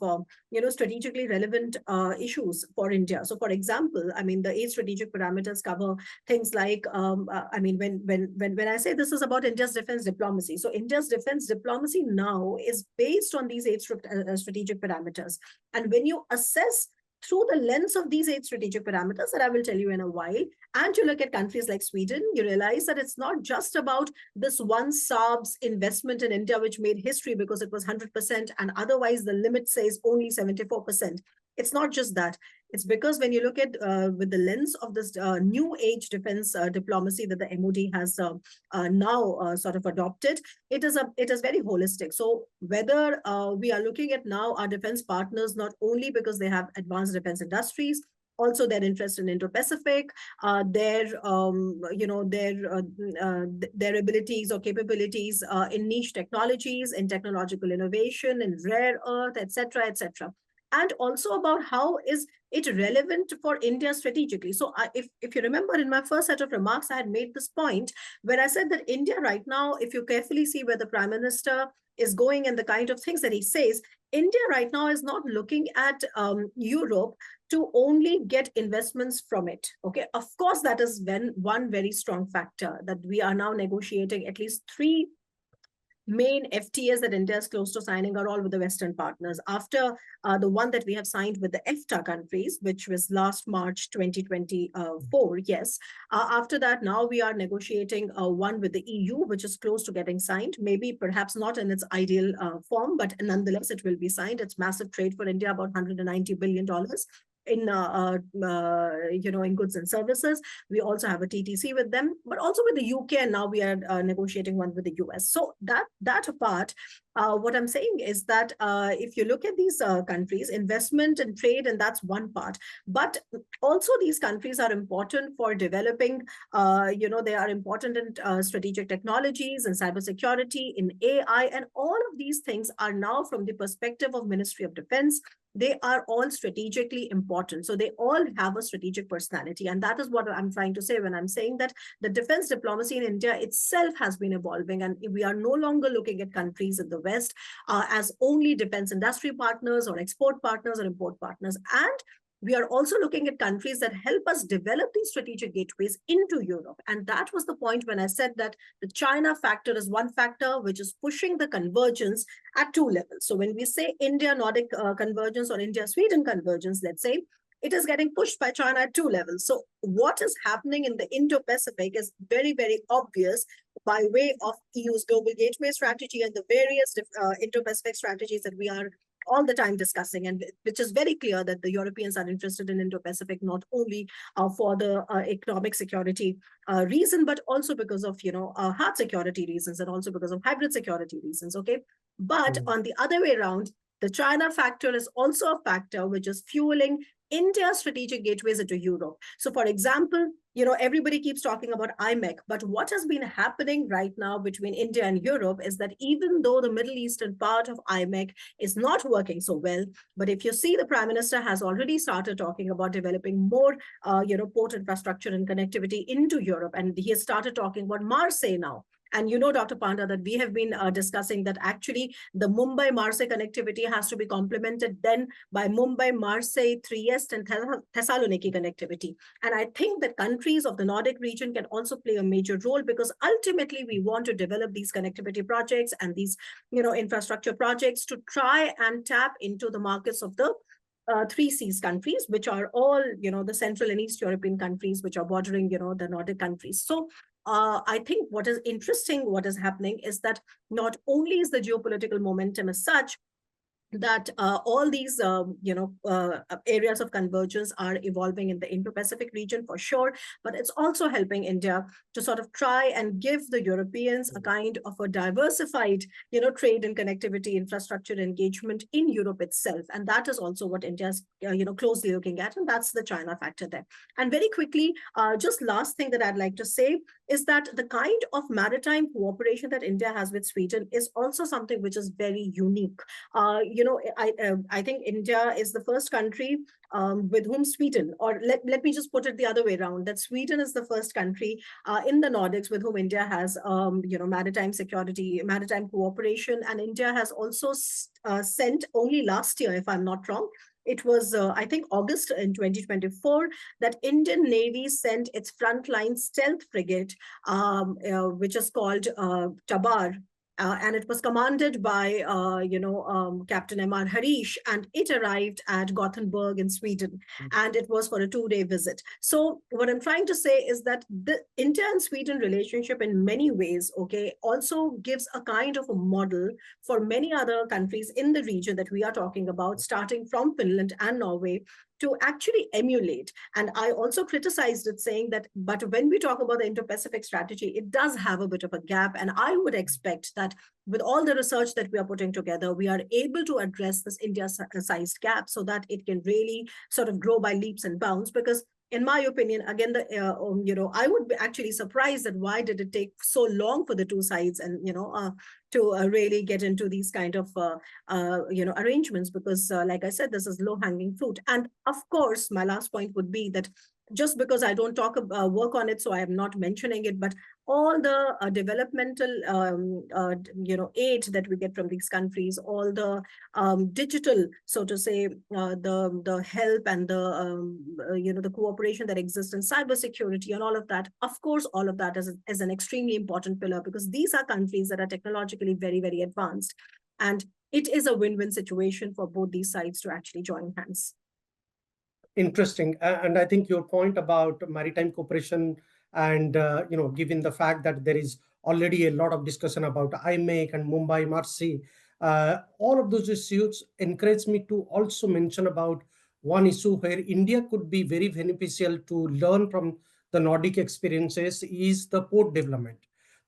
strategically relevant issues for India. So, for example, I mean, the 8 strategic parameters cover things like, I mean, when I say this is about India's defense diplomacy, so India's defense diplomacy now is based on these 8 strategic parameters. And when you assess through the lens of these 8 strategic parameters that I will tell you in a while, and you look at countries like Sweden, you realize that it's not just about this one Saab's investment in India, which made history because it was 100%, and otherwise the limit says only 74%. It's not just that. It's because when you look at with the lens of this new age defense diplomacy that the MOD has now sort of adopted, it is very holistic. So whether we are looking at now our defense partners, not only because they have advanced defense industries, also their interest in Indo-Pacific, their abilities or capabilities in niche technologies, in technological innovation, in rare earth, etc., etc. And also about how is it relevant for India strategically. So if you remember in my first set of remarks, I had made this point where I said that India right now, if you carefully see where the Prime Minister is going and the kind of things that he says, India right now is not looking at Europe to only get investments from it. Okay, of course, that is one very strong factor that we are now negotiating at least 3 main FTAs that India is close to signing are all with the Western partners. After the one that we have signed with the EFTA countries, which was last March 2024, yes. After that, now we are negotiating one with the EU, which is close to getting signed. Maybe perhaps not in its ideal form, but nonetheless, it will be signed. It's massive trade for India, about $190 billion. in in goods and services. We also have a TTC with them, but also with the UK, and now we are negotiating one with the US. So that apart, what I'm saying is that if you look at these countries, investment and trade, and that's one part. But also these countries are important for developing, they are important in strategic technologies and cybersecurity, in AI, and all of these things are now from the perspective of Ministry of Defense. They are all strategically important. So they all have a strategic personality. And that is what I'm trying to say when I'm saying that the defense diplomacy in India itself has been evolving. And we are no longer looking at countries in the West as only defense industry partners or export partners or import partners. And we are also looking at countries that help us develop these strategic gateways into Europe. And that was the point when I said that the China factor is one factor which is pushing the convergence at two levels. So when we say India-Nordic convergence or India-Sweden convergence, let's say, it is getting pushed by China at two levels. So what is happening in the Indo-Pacific is very, very obvious by way of EU's global gateway strategy and the various Indo-Pacific strategies that we are all the time discussing, and which is very clear that the Europeans are interested in Indo-Pacific, not only for the economic security reason, but also because of, hard security reasons, and also because of hybrid security reasons, okay? But on the other way around, the China factor is also a factor which is fueling India's strategic gateways into Europe. So for example, everybody keeps talking about IMEC, but what has been happening right now between India and Europe is that even though the Middle Eastern part of IMEC is not working so well, but if you see, the Prime Minister has already started talking about developing more, port infrastructure and connectivity into Europe. And he has started talking about Marseille now. And Dr. Panda, that we have been discussing that actually the Mumbai-Marseille connectivity has to be complemented then by Mumbai-Marseille, Trieste, and Thessaloniki connectivity. And I think that countries of the Nordic region can also play a major role, because ultimately we want to develop these connectivity projects and these, infrastructure projects to try and tap into the markets of the three Cs countries, which are all, the Central and East European countries, which are bordering, the Nordic countries. So I think what is interesting, what is happening is that not only is the geopolitical momentum as such, that all these, areas of convergence are evolving in the Indo-Pacific region for sure, but it's also helping India to sort of try and give the Europeans a kind of a diversified, trade and connectivity infrastructure engagement in Europe itself. And that is also what India's, closely looking at. And that's the China factor there. And very quickly, just last thing that I'd like to say is that the kind of maritime cooperation that India has with Sweden is also something which is very unique. I think India is the first country with whom Sweden, or let me just put it the other way around, that Sweden is the first country in the Nordics with whom India has, maritime security, maritime cooperation. And India has also sent only last year, if I'm not wrong, it was, I think, August in 2024, that Indian Navy sent its frontline stealth frigate, which is called Tabar. And it was commanded by, Captain M.R. Harish, and it arrived at Gothenburg in Sweden, and it was for a 2-day visit. So what I'm trying to say is that the India and Sweden relationship in many ways, okay, also gives a kind of a model for many other countries in the region that we are talking about, starting from Finland and Norway, to actually emulate. And I also criticized it, saying that, but when we talk about the Indo-Pacific strategy, it does have a bit of a gap. And I would expect that with all the research that we are putting together, we are able to address this India-sized gap so that it can really sort of grow by leaps and bounds. Because in my opinion, again, I would be actually surprised that why did it take so long for the two sides and, to really get into these kind of, arrangements, because like I said, this is low hanging fruit. And of course, my last point would be that just because I don't work on it, so I am not mentioning it, but all the developmental, aid that we get from these countries, all the digital, so to say, the help and the, the cooperation that exists in cybersecurity and all of that, of course, all of that is an extremely important pillar, because these are countries that are technologically very, very advanced. And it is a win-win situation for both these sides to actually join hands. Interesting. And I think your point about maritime cooperation and, given the fact that there is already a lot of discussion about IMEC and Mumbai, Marseille, all of those issues encourage me to also mention about one issue where India could be very beneficial to learn from the Nordic experiences is the port development.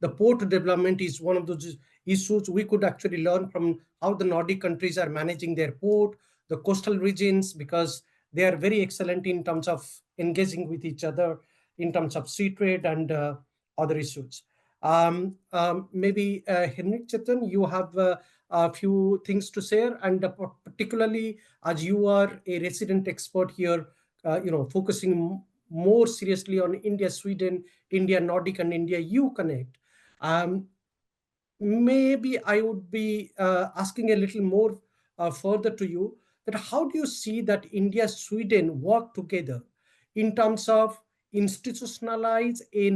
The port development is one of those issues we could actually learn from how the Nordic countries are managing their port, the coastal regions, because they are very excellent in terms of engaging with each other in terms of sea trade and other issues. Maybe Henrik Chetan, you have a few things to share, and particularly as you are a resident expert here, focusing more seriously on India, Sweden, India Nordic, and India EU Connect. Maybe I would be asking a little more further to you, that how do you see that India, Sweden work together in terms of institutionalize a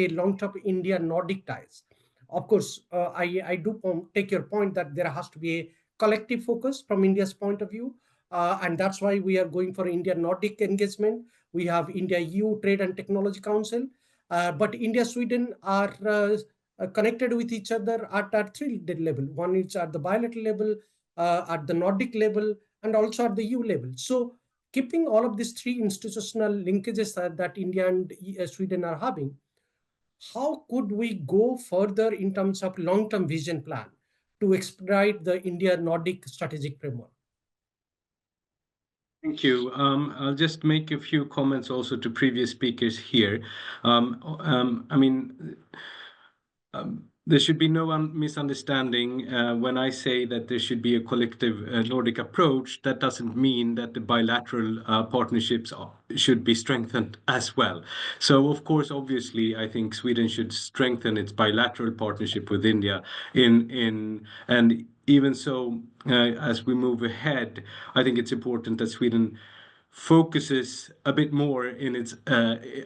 long-term India Nordic ties? Of course, I do take your point that there has to be a collective focus from India's point of view, and that's why we are going for India Nordic engagement. We have India EU Trade and Technology Council, but India Sweden are connected with each other at three level. One is at the bilateral level, at the Nordic level, and also at the EU level. So keeping all of these three institutional linkages that India and Sweden are having, how could we go further in terms of long-term vision plan to expedite the India-Nordic strategic framework? Thank you. I'll just make a few comments also to previous speakers here. I mean, there should be no misunderstanding when I say that there should be a collective Nordic approach. That doesn't mean that the bilateral partnerships should be strengthened as well. So, of course, obviously, I think Sweden should strengthen its bilateral partnership with India and even so, as we move ahead, I think it's important that Sweden focuses a bit more in its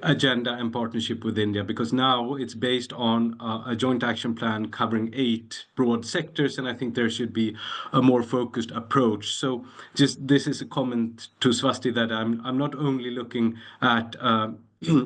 agenda and partnership with India, because now it's based on a joint action plan covering 8 broad sectors, and I think there should be a more focused approach. So just this is a comment to Swasti that I'm not only looking at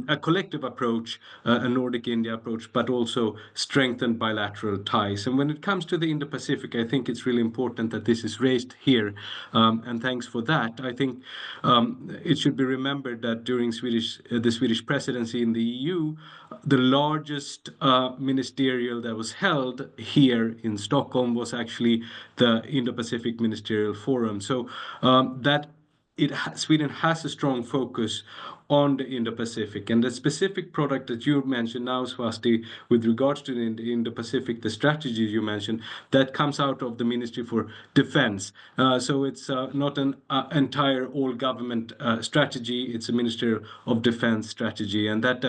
a collective approach, a Nordic India approach, but also strengthened bilateral ties. And when it comes to the Indo-Pacific, I think it's really important that this is raised here. And thanks for that. I think it should be remembered that during the Swedish presidency in the EU, the largest ministerial that was held here in Stockholm was actually the Indo-Pacific Ministerial Forum. So Sweden has a strong focus on the Indo-Pacific, and the specific product that you mentioned now, Swasti, with regards to the Indo-Pacific, the strategy you mentioned, that comes out of the Ministry for Defense. So it's not an entire all-government strategy; it's a Ministry of Defense strategy, and that.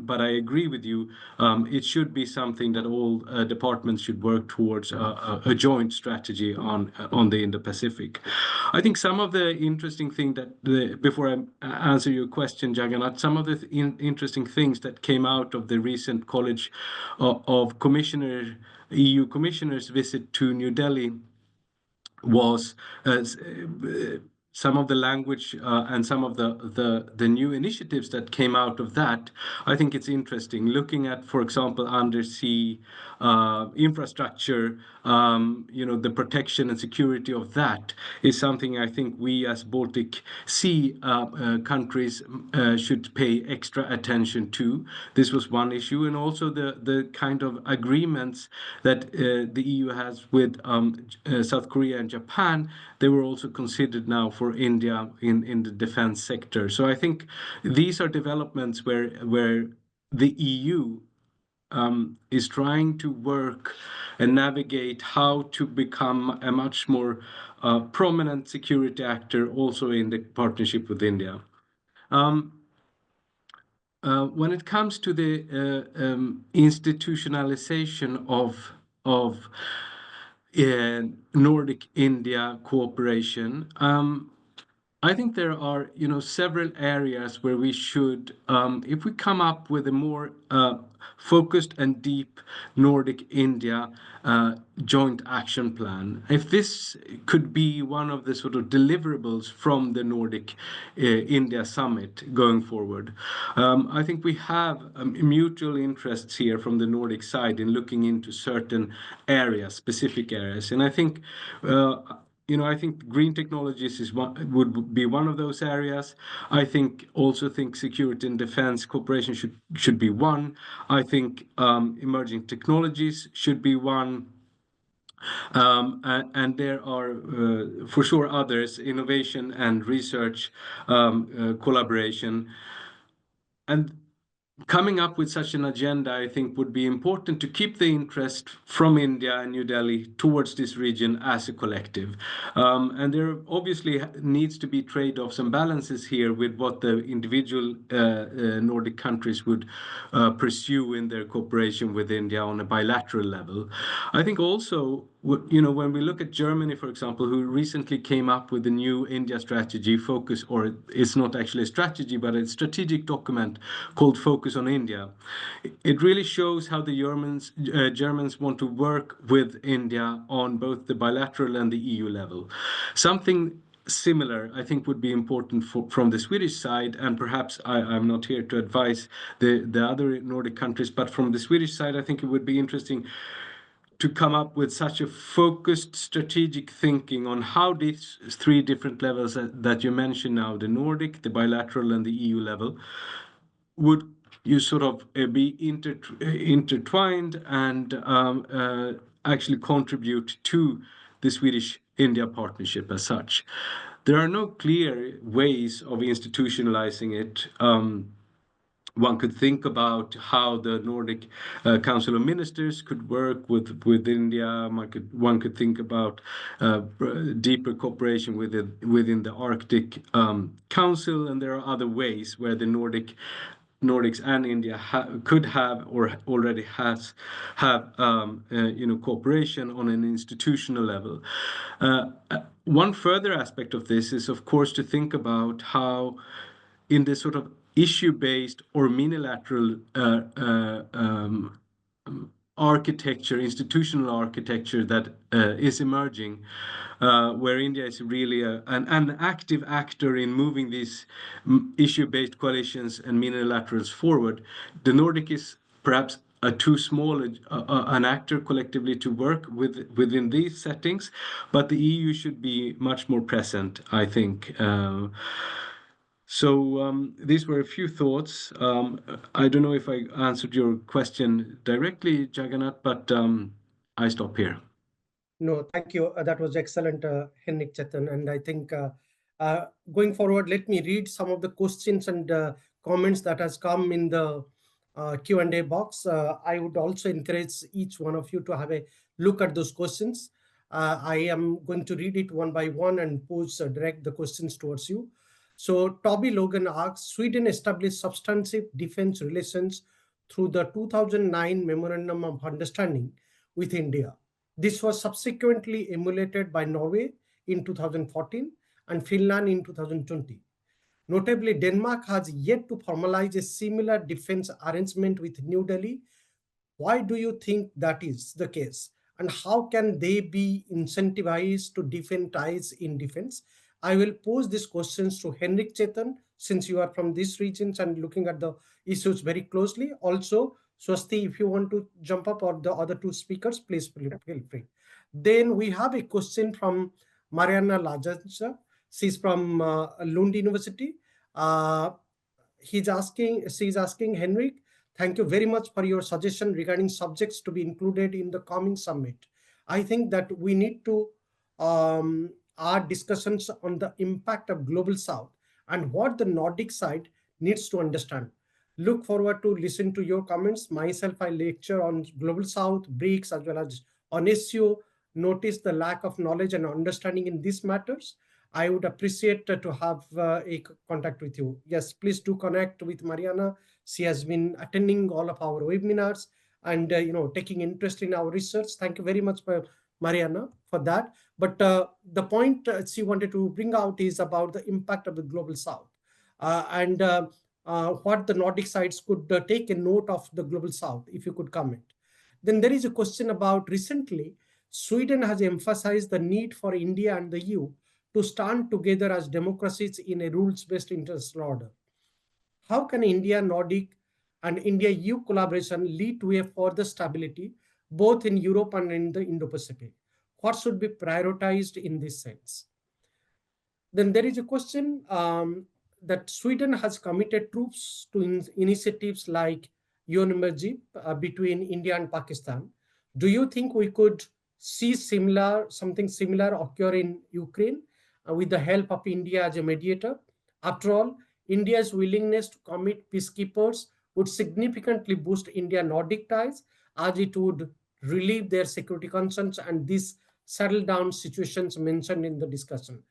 But I agree with you; it should be something that all departments should work towards a joint strategy on the Indo-Pacific. I think some of the interesting thing before I answer your question, Jagannath, some of the interesting things that came out of the recent College of EU Commissioners visit to New Delhi was some of the language and some of the new initiatives that came out of that. I think it's interesting looking at, for example, undersea infrastructure. The protection and security of that is something I think we as Baltic Sea countries should pay extra attention to. This was one issue, and also the kind of agreements that the EU has with South Korea and Japan. They were also considered now for India in the defense sector. So I think these are developments where the EU is trying to work and navigate how to become a much more prominent security actor also in the partnership with India. When it comes to the institutionalization of Nordic India cooperation, I think there are, several areas where we should, if we come up with a more focused and deep Nordic India joint action plan, if this could be one of the sort of deliverables from the Nordic India summit going forward, I think we have mutual interests here from the Nordic side in looking into certain areas, specific areas, and I think I think green technologies would be one of those areas. I think security and defense cooperation should be one. I think emerging technologies should be one. And there are for sure others, innovation and research collaboration. And coming up with such an agenda, I think, would be important to keep the interest from India and New Delhi towards this region as a collective. And there obviously needs to be trade-offs and balances here with what the individual Nordic countries would pursue in their cooperation with India on a bilateral level. I think also, when we look at Germany, for example, who recently came up with a new India strategy focus, or it's not actually a strategy, but a strategic document called Focus on India. It really shows how the Germans want to work with India on both the bilateral and the EU level. Something similar, I think, would be important from the Swedish side, and perhaps I'm not here to advise the other Nordic countries, but from the Swedish side, I think it would be interesting to come up with such a focused strategic thinking on how these three different levels that you mentioned now, the Nordic, the bilateral, and the EU level, would you sort of be intertwined and actually contribute to the Swedish-India partnership as such. There are no clear ways of institutionalizing it. One could think about how the Nordic Council of Ministers could work with India. One could think about deeper cooperation within the Arctic Council, and there are other ways where the Nordics and India could have or already have cooperation on an institutional level. One further aspect of this is, of course, to think about how in this sort of issue-based or unilateral architecture, institutional architecture that is emerging, where India is really an active actor in moving these issue-based coalitions and unilaterals forward. The Nordic is perhaps too small an actor collectively to work within these settings, but the EU should be much more present, I think. So these were a few thoughts. I don't know if I answered your question directly, Jagannath, but I stop here. No, thank you. That was excellent, Henrik Chetan. And I think going forward, let me read some of the questions and comments that has come in the Q&A box. I would also encourage each one of you to have a look at those questions. I am going to read it one by one and direct the questions towards you. So Toby Logan asks, Sweden established substantive defense relations through the 2009 Memorandum of Understanding with India. This was subsequently emulated by Norway in 2014 and Finland in 2020. Notably, Denmark has yet to formalize a similar defense arrangement with New Delhi. Why do you think that is the case? And how can they be incentivized to defend ties in defense? I will pose these questions to Henrik Chetan, since you are from these regions and looking at the issues very closely. Also, Swasti, if you want to jump up, or the other two speakers, please feel free. Then we have a question from Mariana Lajansa. She's from Lund University. She's asking, Henrik, thank you very much for your suggestion regarding subjects to be included in the coming summit. I think that we need to our discussions on the impact of Global South and what the Nordic side needs to understand. Look forward to listen to your comments. Myself, I lecture on Global South, BRICS, as well as on SEO. Notice the lack of knowledge and understanding in these matters. I would appreciate to have a contact with you. Yes, please do connect with Mariana. She has been attending all of our webinars and taking interest in our research. Thank you very much, Mariana, for that. But the point she wanted to bring out is about the impact of the Global South and what the Nordic sides could take a note of the Global South, if you could comment. Then there is a question about recently, Sweden has emphasized the need for India and the EU to stand together as democracies in a rules-based international order. How can India-Nordic and India-EU collaboration lead to a further stability, both in Europe and in the Indo-Pacific? what should be prioritized in this sense? Then there is a question that Sweden has committed troops to initiatives like UNMRG between India and Pakistan. Do you think we could see something similar occur in Ukraine with the help of India as a mediator? After all, India's willingness to commit peacekeepers would significantly boost India-Nordic ties, as it would relieve their security concerns and these settle down situations mentioned in the discussion.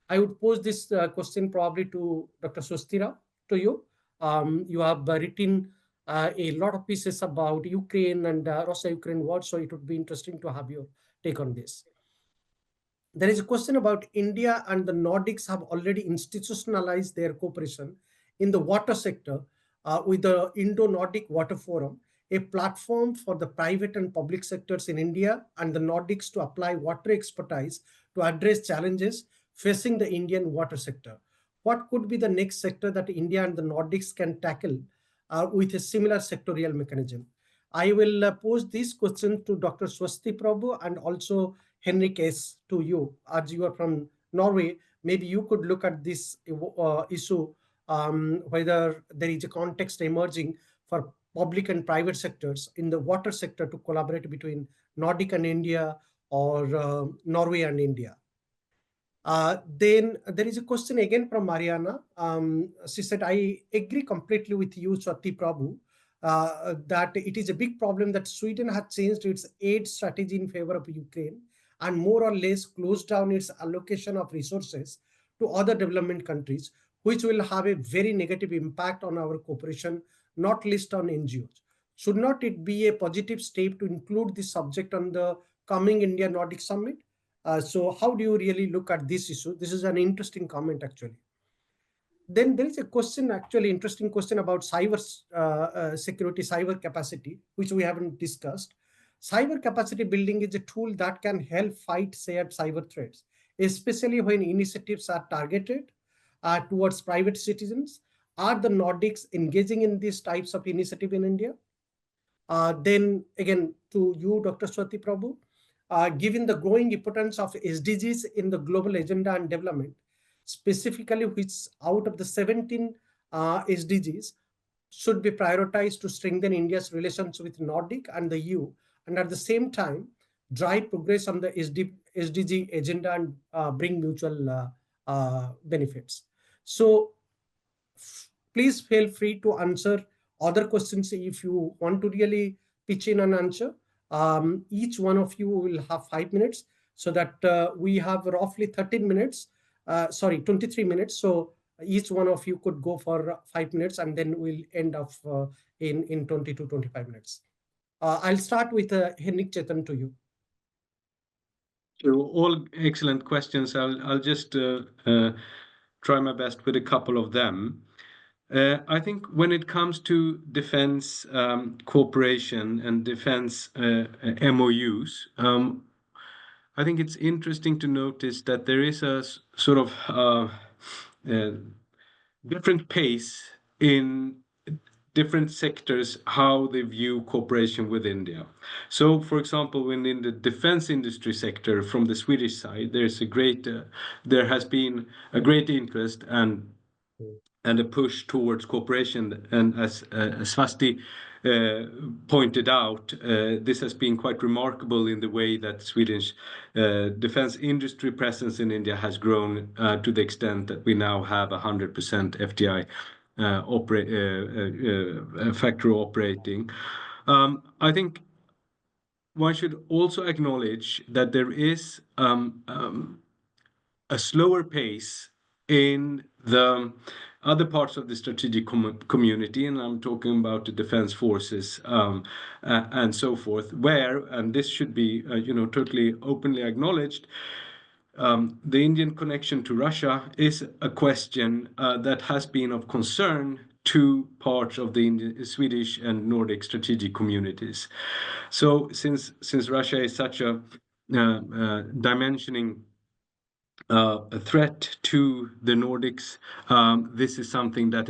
I would pose this question probably to Dr. Swastira, to you. You have written a lot of pieces about Ukraine and Russia-Ukraine war, so it would be interesting to have your take on this. There is a question about India and the Nordics have already institutionalized their cooperation in the water sector with the Indo-Nordic Water Forum, a platform for the private and public sectors in India and the Nordics to apply water expertise to address challenges facing the Indian water sector. What could be the next sector that India and the Nordics can tackle with a similar sectorial mechanism? I will pose this question to Dr. Swasti Prabhu and also Henrik S. to you. As you are from Norway, maybe you could look at this issue, whether there is a context emerging for public and private sectors in the water sector to collaborate between Nordic and India or Norway and India. Then there is a question again from Mariana. She said, I agree completely with you, Swati Prabhu, that it is a big problem that Sweden has changed its aid strategy in favor of Ukraine and more or less closed down its allocation of resources to other development countries, which will have a very negative impact on our cooperation, not least on NGOs. Should not it be a positive step to include this subject on the coming India-Nordic Summit? So how do you really look at this issue? This is an interesting comment, actually. Then there is a question, actually interesting question about cyber security, cyber capacity, which we haven't discussed. Cyber capacity building is a tool that can help fight shared cyber threats, especially when initiatives are targeted towards private citizens. Are the Nordics engaging in these types of initiative in India? Then again, to you, Dr. Swati Prabhu, given the growing importance of SDGs in the global agenda and development, specifically which out of the 17 SDGs should be prioritized to strengthen India's relations with Nordic and the EU, and at the same time, drive progress on the SDG agenda and bring mutual benefits. So please feel free to answer other questions if you want to really pitch in an answer. Each one of you will have 5 minutes so that we have roughly 13 minutes, 23 minutes. So each one of you could go for 5 minutes and then we'll end up in 20 to 25 minutes. I'll start with Henrik Chetan to you. So all excellent questions. I'll just try my best with a couple of them. I think when it comes to defense cooperation and defense MOUs, I think it's interesting to notice that there is a sort of different pace in different sectors how they view cooperation with India. So, for example, when in the defense industry sector from the Swedish side, there has been a great interest and a push towards cooperation. And as Swasti pointed out, this has been quite remarkable in the way that Swedish defense industry presence in India has grown to the extent that we now have 100% FDI factory operating. I think one should also acknowledge that there is a slower pace in the other parts of the strategic community, and I'm talking about the defense forces and so forth, where, and this should be totally openly acknowledged, the Indian connection to Russia is a question that has been of concern to parts of the Swedish and Nordic strategic communities. So since Russia is such a dimensioning a threat to the Nordics. This is something that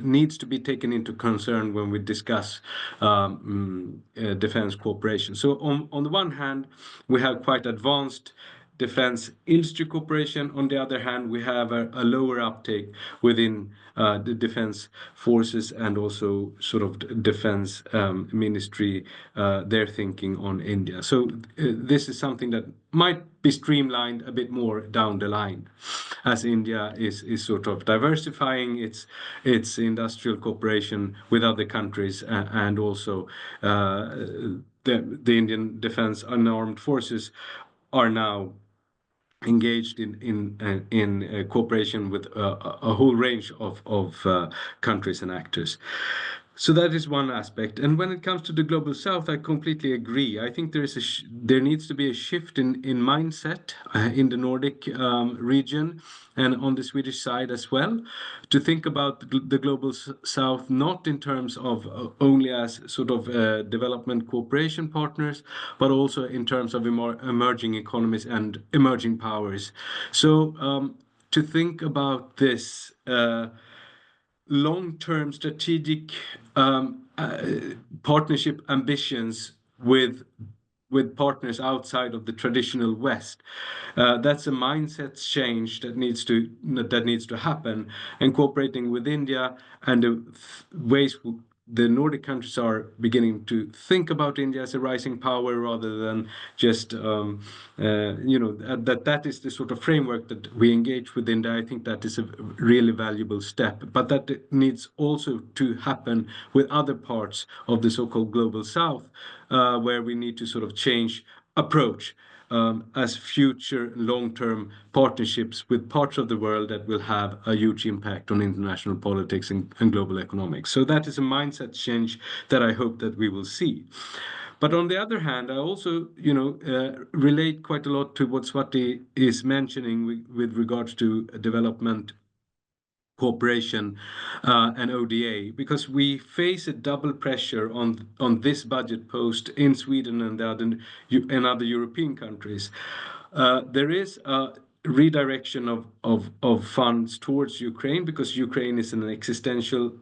needs to be taken into concern when we discuss defense cooperation. So on the one hand, we have quite advanced defense industry cooperation. On the other hand, we have a lower uptake within the defense forces and also sort of defense ministry, their thinking on India. So this is something that might be streamlined a bit more down the line as India is sort of diversifying its industrial cooperation with other countries, and also the Indian Defense Unarmed Forces are now engaged in cooperation with a whole range of countries and actors. So that is one aspect. And when it comes to the global south, I completely agree. I think there needs to be a shift in mindset in the Nordic region and on the Swedish side as well, to think about the global south not in terms of only as sort of development cooperation partners, but also in terms of emerging economies and emerging powers. So to think about this long-term strategic partnership ambitions with partners outside of the traditional West. That's a mindset change that needs to happen, and cooperating with India and the ways the Nordic countries are beginning to think about India as a rising power rather than just that is the sort of framework that we engage with India. I think that is a really valuable step, but that needs also to happen with other parts of the so-called global south, where we need to sort of change approach as future long-term partnerships with parts of the world that will have a huge impact on international politics and global economics. So that is a mindset change that I hope that we will see. But on the other hand, I also, relate quite a lot to what Swati is mentioning with regards to development cooperation and ODA, because we face a double pressure on this budget post in Sweden and other European countries. There is a redirection of funds towards Ukraine because Ukraine is an existential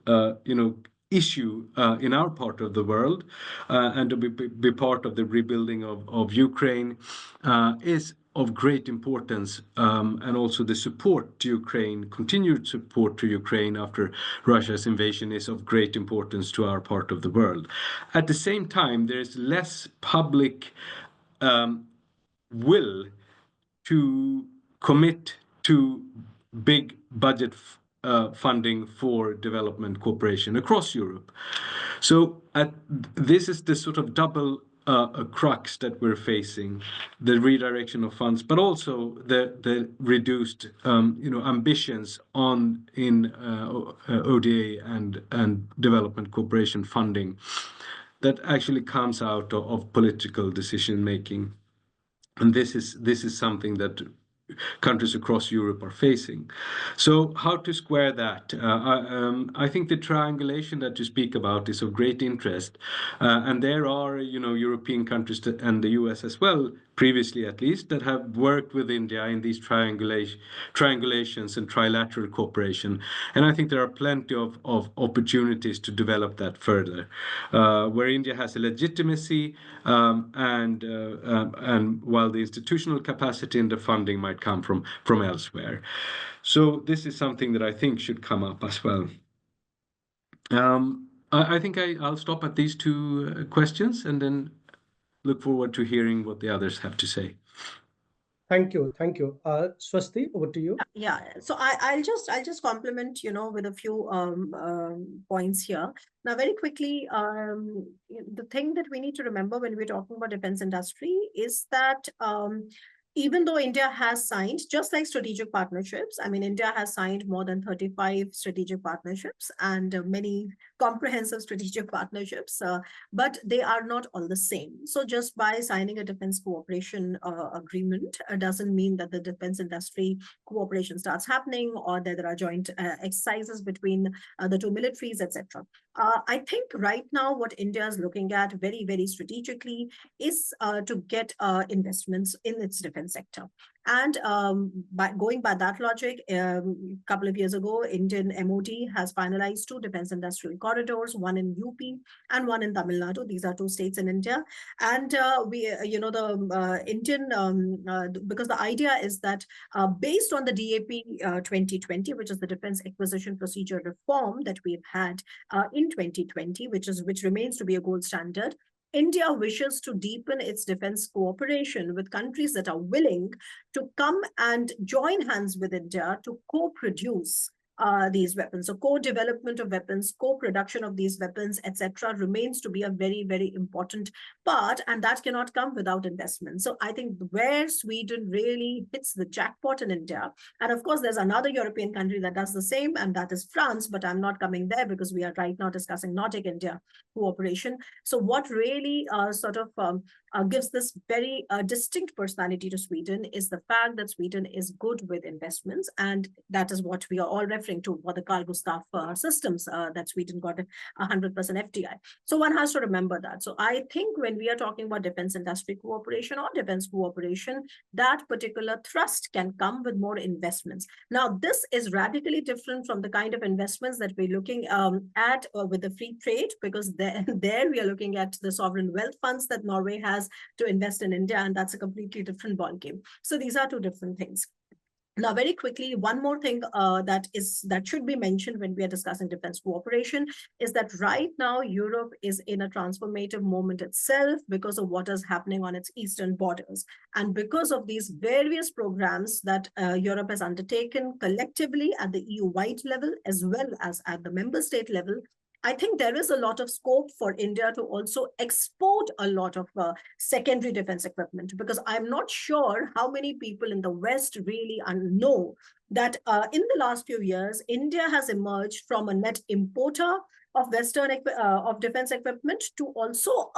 issue in our part of the world, and to be part of the rebuilding of Ukraine is of great importance, and also the support to Ukraine, continued support to Ukraine after Russia's invasion, is of great importance to our part of the world. At the same time, there's less public will to commit to big budget funding for development cooperation across Europe. So this is the sort of double crux that we're facing: the redirection of funds, but also the reduced ambitions in ODA and development cooperation funding that actually comes out of political decision making. And this is something that countries across Europe are facing. So how to square that? I think the triangulation that you speak about is of great interest, and there are European countries and the US as well, previously at least, that have worked with India in these triangulations and trilateral cooperation. And I think there are plenty of opportunities to develop that further, where India has a legitimacy, and while the institutional capacity and the funding might come from elsewhere. So this is something that I think should come up as well. I think I'll stop at these two questions and then look forward to hearing what the others have to say. Thank you. Swasti, over to you. Yeah, so I'll just compliment, with a few points here. Now, very quickly, the thing that we need to remember when we're talking about defense industry is that even though India has signed, just like strategic partnerships, I mean, India has signed more than 35 strategic partnerships and many comprehensive strategic partnerships, but they are not all the same. So just by signing a defense cooperation agreement doesn't mean that the defense industry cooperation starts happening or that there are joint exercises between the two militaries, etc. I think right now what India is looking at very, very strategically is to get investments in its defense sector. And going by that logic, a couple of years ago, Indian MOD has finalized 2 defense industrial corridors, one in UP and one in Tamil Nadu. These are 2 states in India. And the Indian, because the idea is that based on the DAP 2020, which is the Defense Acquisition Procedure Reform that we've had in 2020, which remains to be a gold standard, India wishes to deepen its defense cooperation with countries that are willing to come and join hands with India to co-produce these weapons. So co-development of weapons, co-production of these weapons, etc., remains to be a very, very important part, and that cannot come without investment. So I think where Sweden really hits the jackpot in India, and of course there's another European country that does the same, and that is France, but I'm not coming there because we are right now discussing Nordic India cooperation. So what really gives this very distinct personality to Sweden is the fact that Sweden is good with investments, and that is what we are all referring to for the cargo staff systems that Sweden got 100% FDI. So one has to remember that. So I think when we are talking about defense industry cooperation or defense cooperation, that particular thrust can come with more investments. Now, this is radically different from the kind of investments that we're looking at with the free trade, because there we are looking at the sovereign wealth funds that Norway has to invest in India, and that's a completely different ballgame. So these are 2 different things. Now, very quickly, one more thing that should be mentioned when we are discussing defense cooperation is that right now Europe is in a transformative moment itself because of what is happening on its eastern borders. And because of these various programs that Europe has undertaken collectively at the EU-wide level, as well as at the member state level, I think there is a lot of scope for India to also export a lot of secondary defense equipment, because I'm not sure how many people in the West really know that in the last few years, India has emerged from a net importer of Western of defense equipment to also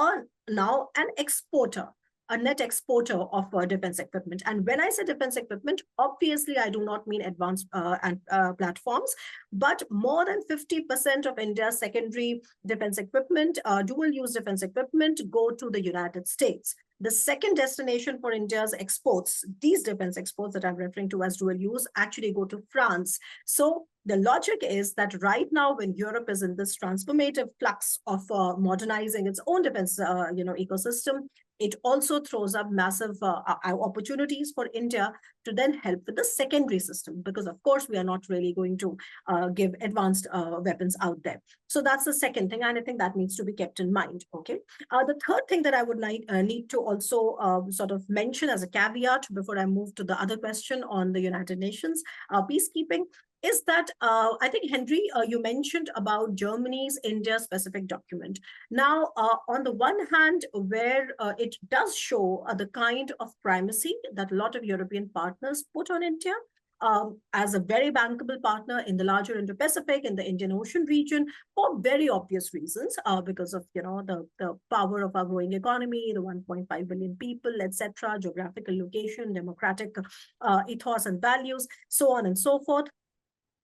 now an exporter, a net exporter of defense equipment. And when I say defense equipment, obviously I do not mean advanced platforms, but more than 50% of India's secondary defense equipment, dual-use defense equipment, go to the United States. The second destination for India's exports, these defense exports that I'm referring to as dual use, actually go to France. So the logic is that right now, when Europe is in this transformative flux of modernizing its own defense ecosystem, it also throws up massive opportunities for India to then help with the secondary system, because of course we are not really going to give advanced weapons out there. So that's the second thing, and I think that needs to be kept in mind. Okay. The third thing that I would need to also sort of mention as a caveat before I move to the other question on the United Nations peacekeeping is that I think, Henry, you mentioned about Germany's India-specific document. Now, on the one hand, where it does show the kind of primacy that a lot of European partners put on India, as a very bankable partner in the larger Indo-Pacific, in the Indian Ocean region, for very obvious reasons, because of the power of our growing economy, the 1.5 billion people, etc., geographical location, democratic ethos and values, so on and so forth.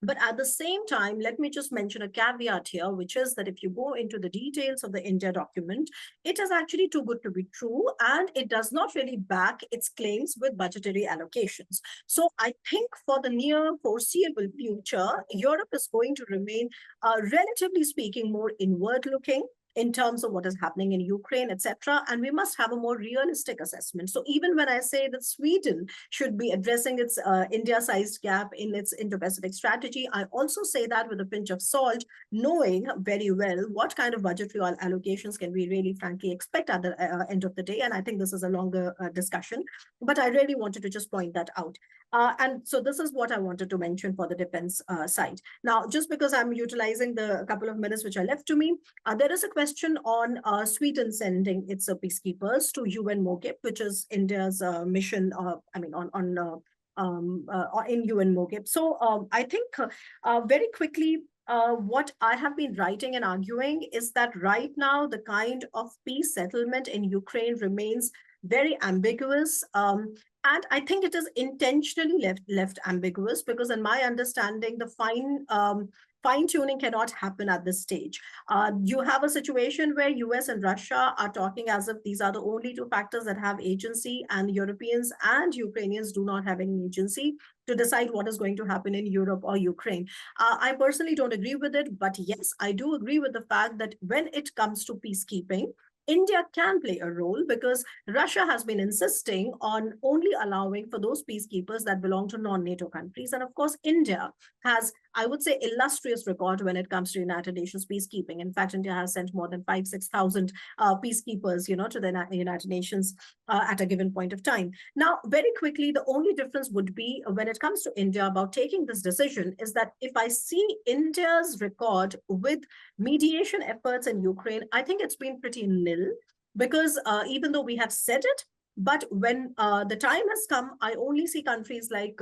But at the same time, let me just mention a caveat here, which is that if you go into the details of the India document, it is actually too good to be true, and it does not really back its claims with budgetary allocations. So I think for the near foreseeable future, Europe is going to remain, relatively speaking, more inward-looking in terms of what is happening in Ukraine, etc. And we must have a more realistic assessment. So even when I say that Sweden should be addressing its India-sized gap in its Indo-Pacific strategy, I also say that with a pinch of salt, knowing very well what kind of budgetary allocations can we really frankly expect at the end of the day. And I think this is a longer discussion, but I really wanted to just point that out. And so this is what I wanted to mention for the defense side. Now, just because I'm utilizing the couple of minutes which are left to me, there is a question on Sweden sending its peacekeepers to UN MOGIP, which is India's mission, in UN MOGIP. So I think very quickly, what I have been writing and arguing is that right now, the kind of peace settlement in Ukraine remains very ambiguous. And I think it is intentionally left ambiguous, because in my understanding, the fine fine-tuning cannot happen at this stage. You have a situation where US and Russia are talking as if these are the only two factors that have agency, and Europeans and Ukrainians do not have any agency to decide what is going to happen in Europe or Ukraine. I personally don't agree with it, but yes, I do agree with the fact that when it comes to peacekeeping, India can play a role, because Russia has been insisting on only allowing for those peacekeepers that belong to non-NATO countries. And of course, India has, I would say, illustrious record when it comes to United Nations peacekeeping. In fact, India has sent more than 6,000 peacekeepers, to the United Nations at a given point of time. Now, very quickly, the only difference would be when it comes to India about taking this decision is that if I see India's record with mediation efforts in Ukraine, I think it's been pretty nil, because even though we have said it, but when the time has come, I only see countries like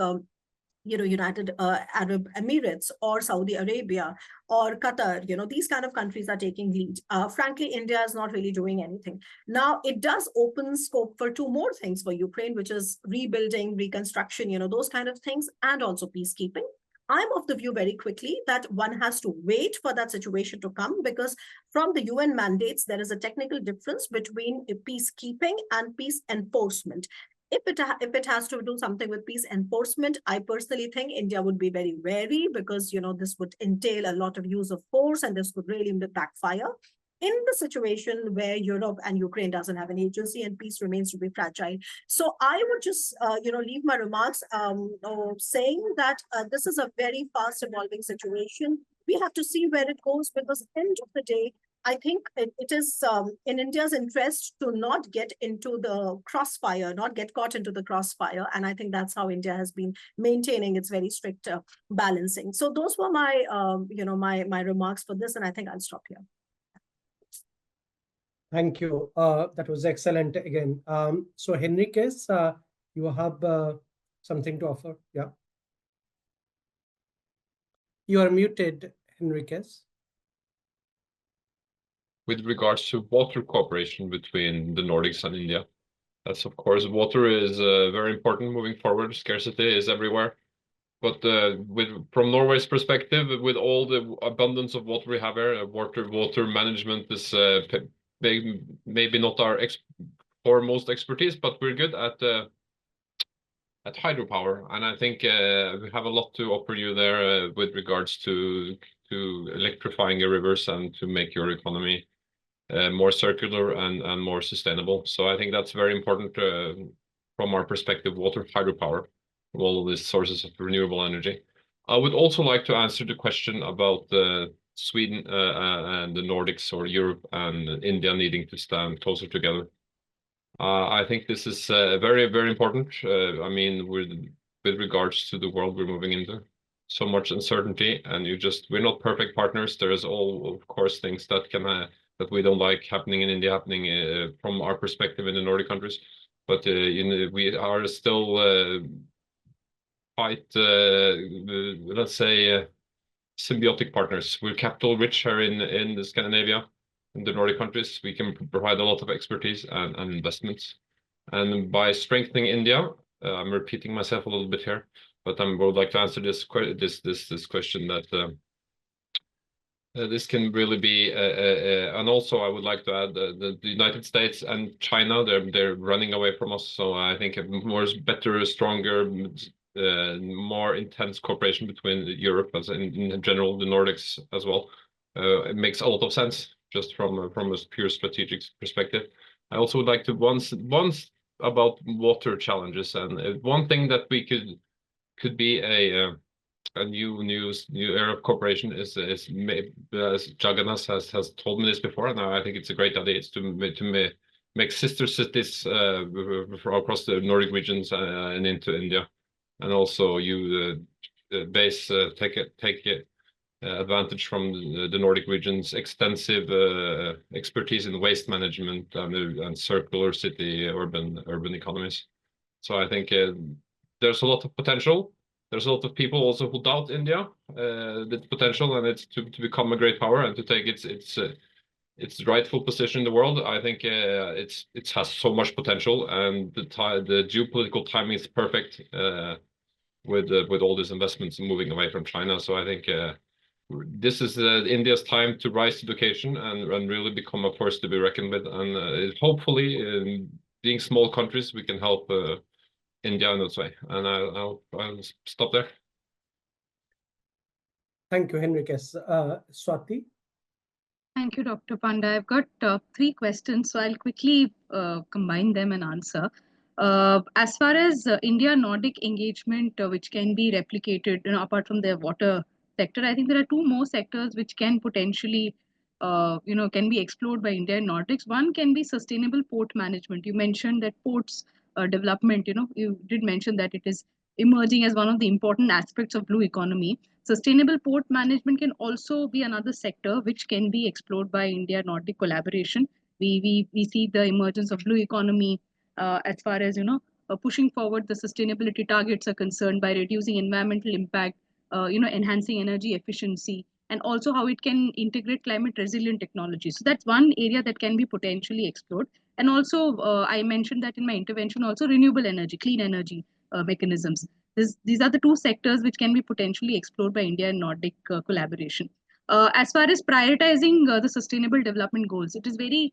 United Arab Emirates or Saudi Arabia or Qatar, these kind of countries are taking lead. Frankly, India is not really doing anything. Now, it does open scope for two more things for Ukraine, which is rebuilding, reconstruction, those kind of things, and also peacekeeping. I'm of the view very quickly that one has to wait for that situation to come, because from the UN mandates, there is a technical difference between peacekeeping and peace enforcement. If it has to do something with peace enforcement, I personally think India would be very wary, because this would entail a lot of use of force, and this could really backfire in the situation where Europe and Ukraine doesn't have an agency and peace remains to be fragile. So I would just leave my remarks saying that this is a very fast evolving situation. We have to see where it goes, because at the end of the day, I think it is in India's interest to not get into the crossfire, not get caught into the crossfire. And I think that's how India has been maintaining its very strict balancing. So those were my, my remarks for this, and I think I'll stop here. Thank you. That was excellent again. So Henriques, you have something to offer? Yeah. You are muted, Henriques. With regards to water cooperation between the Nordics and India, that's of course, water is very important moving forward. Scarcity is everywhere. But from Norway's perspective, with all the abundance of water we have here, water management is maybe not our foremost expertise, but we're good at hydropower, and I think we have a lot to offer you there with regards to electrifying your rivers and to make your economy more circular and more sustainable. So I think that's very important from our perspective, water, hydropower, from all of these sources of renewable energy. I would also like to answer the question about Sweden and the Nordics, or Europe and India needing to stand closer together. I think this is very, very important. I mean, with regards to the world we're moving into, so much uncertainty, and we're not perfect partners. There is all, of course, things that that we don't like happening in India, happening from our perspective in the Nordic countries. But we are still quite, let's say, symbiotic partners. We're capital rich here in the Scandinavia, in the Nordic countries. We can provide a lot of expertise and investments. And by strengthening India, I'm repeating myself a little bit here, but I would like to answer this question that this can really be, and also I would like to add the United States and China, they're running away from us. So I think better, stronger, more intense cooperation between Europe as in general, the Nordics as well. It makes a lot of sense just from a pure strategic perspective. I also would like to once about water challenges, and one thing that we could be a new era of cooperation is as Jagannath has told me this before, and I think it's a great idea. It's to make sister cities across the Nordic regions and into India, and also take advantage from the Nordic region's extensive expertise in waste management and circular city urban economies. So I think there's a lot of potential. There's a lot of people also who doubt India, the potential, and it's to become a great power and to take its rightful position in the world. I think it has so much potential, and the geopolitical timing is perfect with all these investments moving away from China. So I think this is India's time to rise to the occasion and really become a force to be reckoned with. And hopefully, being small countries, we can help India in that way. And I'll stop there. Thank you, Henriques. Swati? Thank you, Dr. Panda. I've got 3 questions, so I'll quickly combine them and answer. As far as India-Nordic engagement, which can be replicated, apart from the water sector, I think there are 2 more sectors which can potentially, can be explored by India and Nordics. One can be sustainable port management. You mentioned that ports development, you did mention that it is emerging as one of the important aspects of blue economy. Sustainable port management can also be another sector which can be explored by India-Nordic collaboration. We see the emergence of blue economy as far as pushing forward the sustainability targets are concerned by reducing environmental impact, enhancing energy efficiency, and also how it can integrate climate resilient technology. So that's one area that can be potentially explored. And also, I mentioned that in my intervention, also renewable energy, clean energy mechanisms. These are the 2 sectors which can be potentially explored by India and Nordic collaboration. As far as prioritizing the sustainable development goals, it is very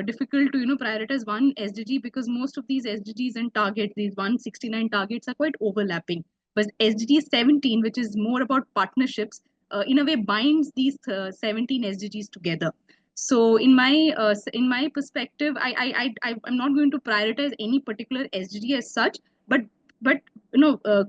difficult to prioritize one SDG because most of these SDGs and targets, these 169 targets, are quite overlapping. But SDG 17, which is more about partnerships, in a way binds these 17 SDGs together. So in my perspective, I'm not going to prioritize any particular SDG as such, but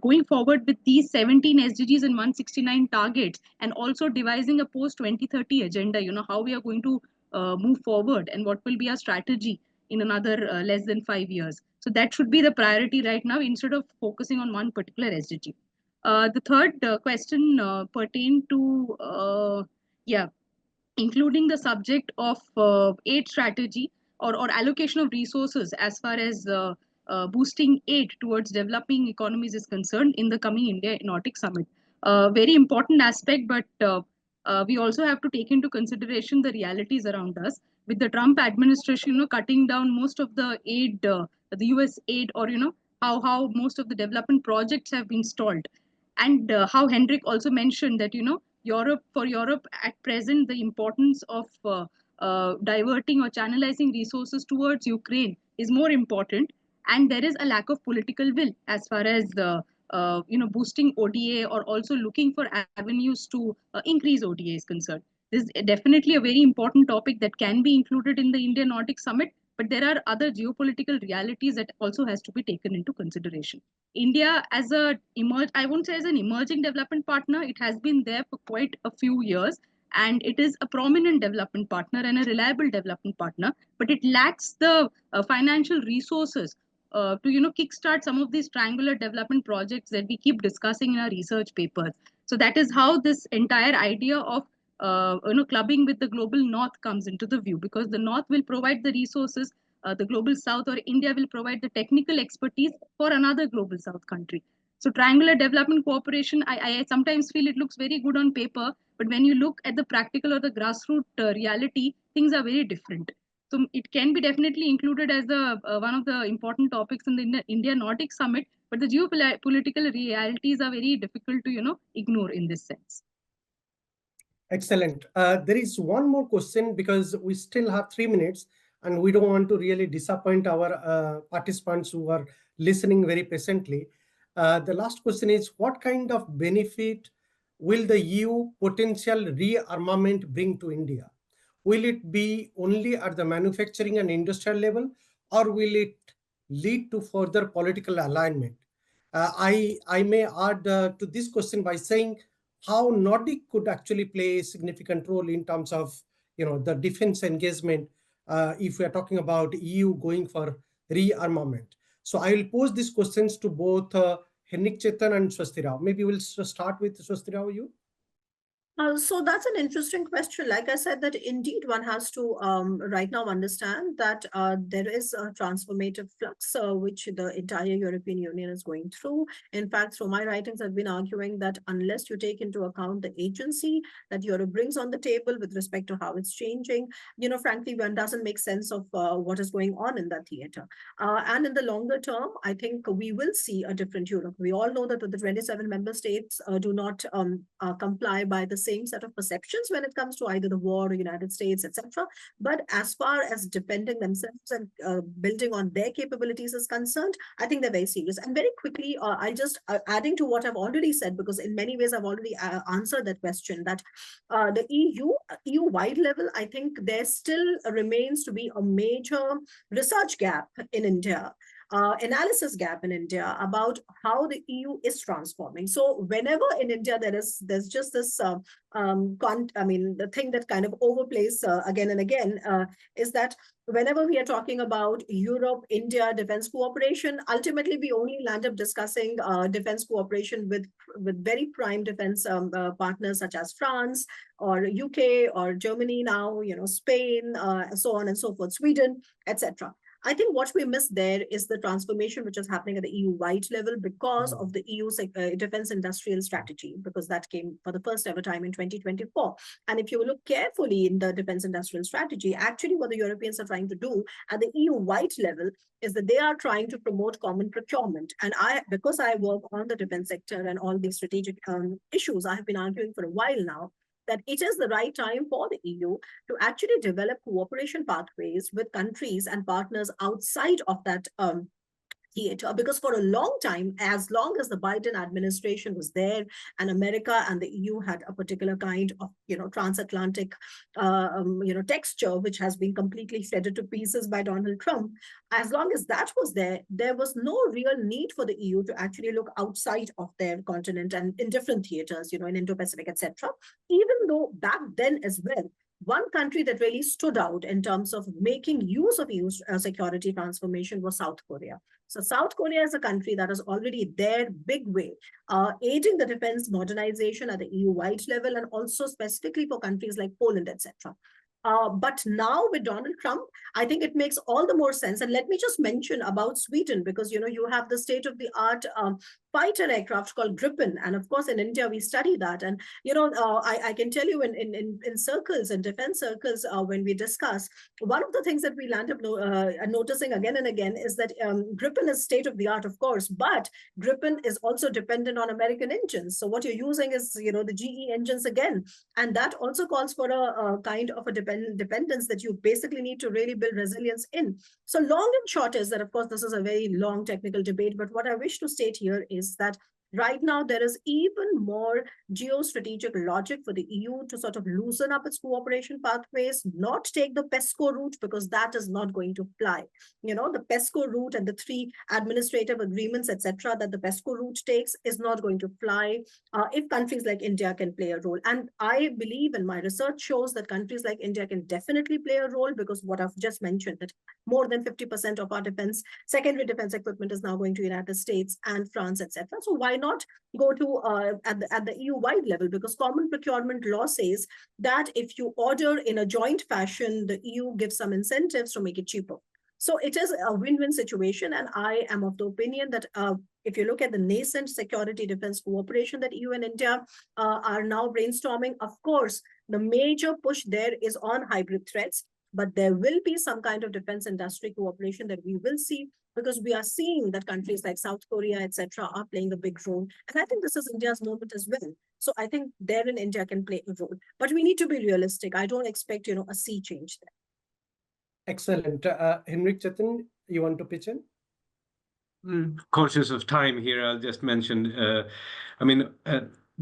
going forward with these 17 SDGs and 169 targets, and also devising a post 2030 agenda, how we are going to move forward and what will be our strategy in another less than 5 years. So that should be the priority right now instead of focusing on one particular SDG. The third question pertained to, including the subject of aid strategy or allocation of resources as far as boosting aid towards developing economies is concerned in the coming India-Nordic Summit. Very important aspect, but we also have to take into consideration the realities around us. With the Trump administration, cutting down most of the aid, the US aid, or how most of the development projects have been stalled, and how Hendrik also mentioned that Europe at present, the importance of diverting or channelizing resources towards Ukraine is more important, and there is a lack of political will as far as boosting ODA or also looking for avenues to increase ODA is concerned. This is definitely a very important topic that can be included in the India-Nordic Summit, but there are other geopolitical realities that also has to be taken into consideration. India as I won't say as an emerging development partner, it has been there for quite a few years, and it is a prominent development partner and a reliable development partner, but it lacks the financial resources to kickstart some of these triangular development projects that we keep discussing in our research papers. So that is how this entire idea of clubbing with the global north comes into the view, because the north will provide the resources, the global south or India will provide the technical expertise for another global south country. So triangular development cooperation, I sometimes feel it looks very good on paper, but when you look at the practical or the grassroots reality, things are very different. So it can be definitely included as one of the important topics in the India-Nordic Summit, but the geopolitical realities are very difficult to ignore in this sense. Excellent. There is one more question because we still have 3 minutes and we don't want to really disappoint our participants who are listening very patiently. The last question is, what kind of benefit will the EU potential rearmament bring to India? Will it be only at the manufacturing and industrial level, or will it lead to further political alignment? I may add to this question by saying how Nordic could actually play a significant role in terms of the defense engagement if we are talking about EU going for rearmament. So I will pose these questions to both Henrik Chetan and Swasti Rao. Maybe we'll start with Swasti Rao, you. So that's an interesting question. Like I said, that indeed one has to right now understand that there is a transformative flux which the entire European Union is going through. In fact, through my writings, I've been arguing that unless you take into account the agency that Europe brings on the table with respect to how it's changing, frankly, one doesn't make sense of what is going on in that theater. And in the longer term, I think we will see a different Europe. We all know that the 27 member states do not comply by the same set of perceptions when it comes to either the war or United States, etc. But as far as defending themselves and building on their capabilities is concerned, I think they're very serious. And very quickly, I'll just adding to what I've already said, because in many ways I've already answered that question, that the EU-wide level, I think there still remains to be a major research gap in India, analysis gap in India about how the EU is transforming. So whenever in India there's just this, the thing that kind of overplays again and again is that whenever we are talking about Europe-India defense cooperation, ultimately we only land up discussing defense cooperation with very prime defense partners such as France or UK or Germany now, Spain, so on and so forth, Sweden, etc. I think what we miss there is the transformation which is happening at the EU-wide level because of the EU defense industrial strategy, because that came for the first ever time in 2024. And if you look carefully in the defense industrial strategy, actually what the Europeans are trying to do at the EU-wide level is that they are trying to promote common procurement. And because I work on the defense sector and all these strategic issues, I have been arguing for a while now that it is the right time for the EU to actually develop cooperation pathways with countries and partners outside of that theater, because for a long time, as long as the Biden administration was there and America and the EU had a particular kind of transatlantic texture, which has been completely shredded to pieces by Donald Trump, as long as that was there, there was no real need for the EU to actually look outside of their continent and in different theaters, in Indo-Pacific, etc. Even though back then as well, one country that really stood out in terms of making use of EU security transformation was South Korea. So South Korea is a country that is already there big way, aiding the defense modernization at the EU-wide level and also specifically for countries like Poland, etc. But now with Donald Trump, I think it makes all the more sense. And let me just mention about Sweden, because, you have the state-of-the-art fighter aircraft called Gripen. And of course, in India, we study that. And, I can tell you in circles, in defense circles, when we discuss, one of the things that we land up noticing again and again is that Gripen is state-of-the-art, of course, but Gripen is also dependent on American engines. So what you're using is, the GE engines again. And that also calls for a kind of a dependence that you basically need to really build resilience in. So long and short is that, of course, this is a very long technical debate, but what I wish to state here is that right now there is even more geostrategic logic for the EU to sort of loosen up its cooperation pathways, not take the PESCO route, because that is not going to fly. The PESCO route and the 3 administrative agreements, etc., that the PESCO route takes is not going to fly if countries like India can play a role. And I believe, and my research shows, that countries like India can definitely play a role, because what I've just mentioned, that more than 50% of our secondary defense equipment is now going to United States and France, etc. So why not go to at the EU-wide level? Because common procurement law says that if you order in a joint fashion, the EU gives some incentives to make it cheaper. So it is a win-win situation. And I am of the opinion that if you look at the nascent security defense cooperation that EU and India are now brainstorming, of course, the major push there is on hybrid threats. But there will be some kind of defense industry cooperation that we will see, because we are seeing that countries like South Korea, etc., are playing a big role. And I think this is India's moment as well. So I think therein India can play a role. But we need to be realistic. I don't expect, a sea change there. Excellent. Henrik Chetan, you want to pitch in? Conscious of time here, I'll just mention,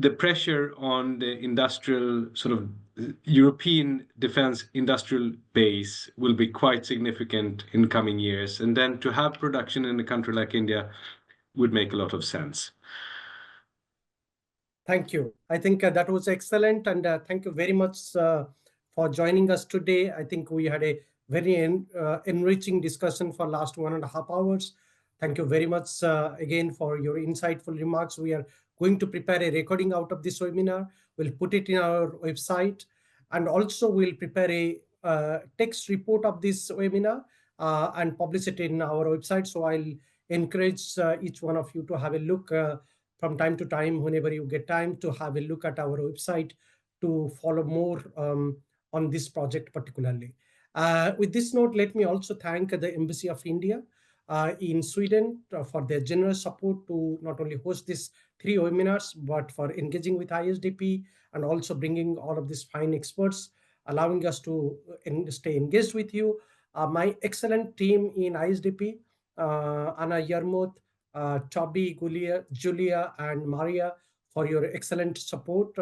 the pressure on the industrial sort of European defense industrial base will be quite significant in coming years. And then to have production in a country like India would make a lot of sense. Thank you. I think that was excellent. And thank you very much for joining us today. I think we had a very enriching discussion for last 1.5 hours. Thank you very much again for your insightful remarks. We are going to prepare a recording out of this webinar. We'll put it in our website, and also we'll prepare a text report of this webinar and publish it in our website. So I'll encourage each one of you to have a look from time to time, whenever you get time, to have a look at our website to follow more on this project particularly. With this note, let me also thank the Embassy of India in Sweden for their generous support to not only host this 3 webinars, but for engaging with ISDP and also bringing all of these fine experts, allowing us to stay engaged with you. My excellent team in ISDP, Anna Yermuth, Toby, Julia, and Maria, for your excellent support.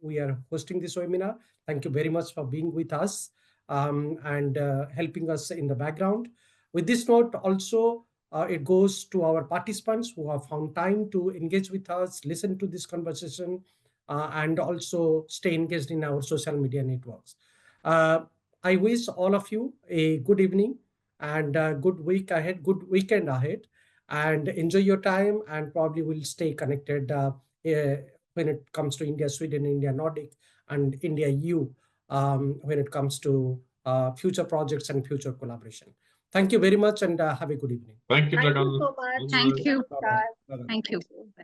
We are hosting this webinar. Thank you very much for being with us and helping us in the background. With this note, also, it goes to our participants who have found time to engage with us, listen to this conversation, and also stay engaged in our social media networks. I wish all of you a good evening and a good week ahead, good weekend ahead, and enjoy your time, and probably will stay connected when it comes to India, Sweden, India-Nordic, and India-EU when it comes to future projects and future collaboration. Thank you very much and have a good evening. Thank you, Thank you Jagan. so much. Thank you. Bye-bye. Bye-bye. Thank you. Thank you.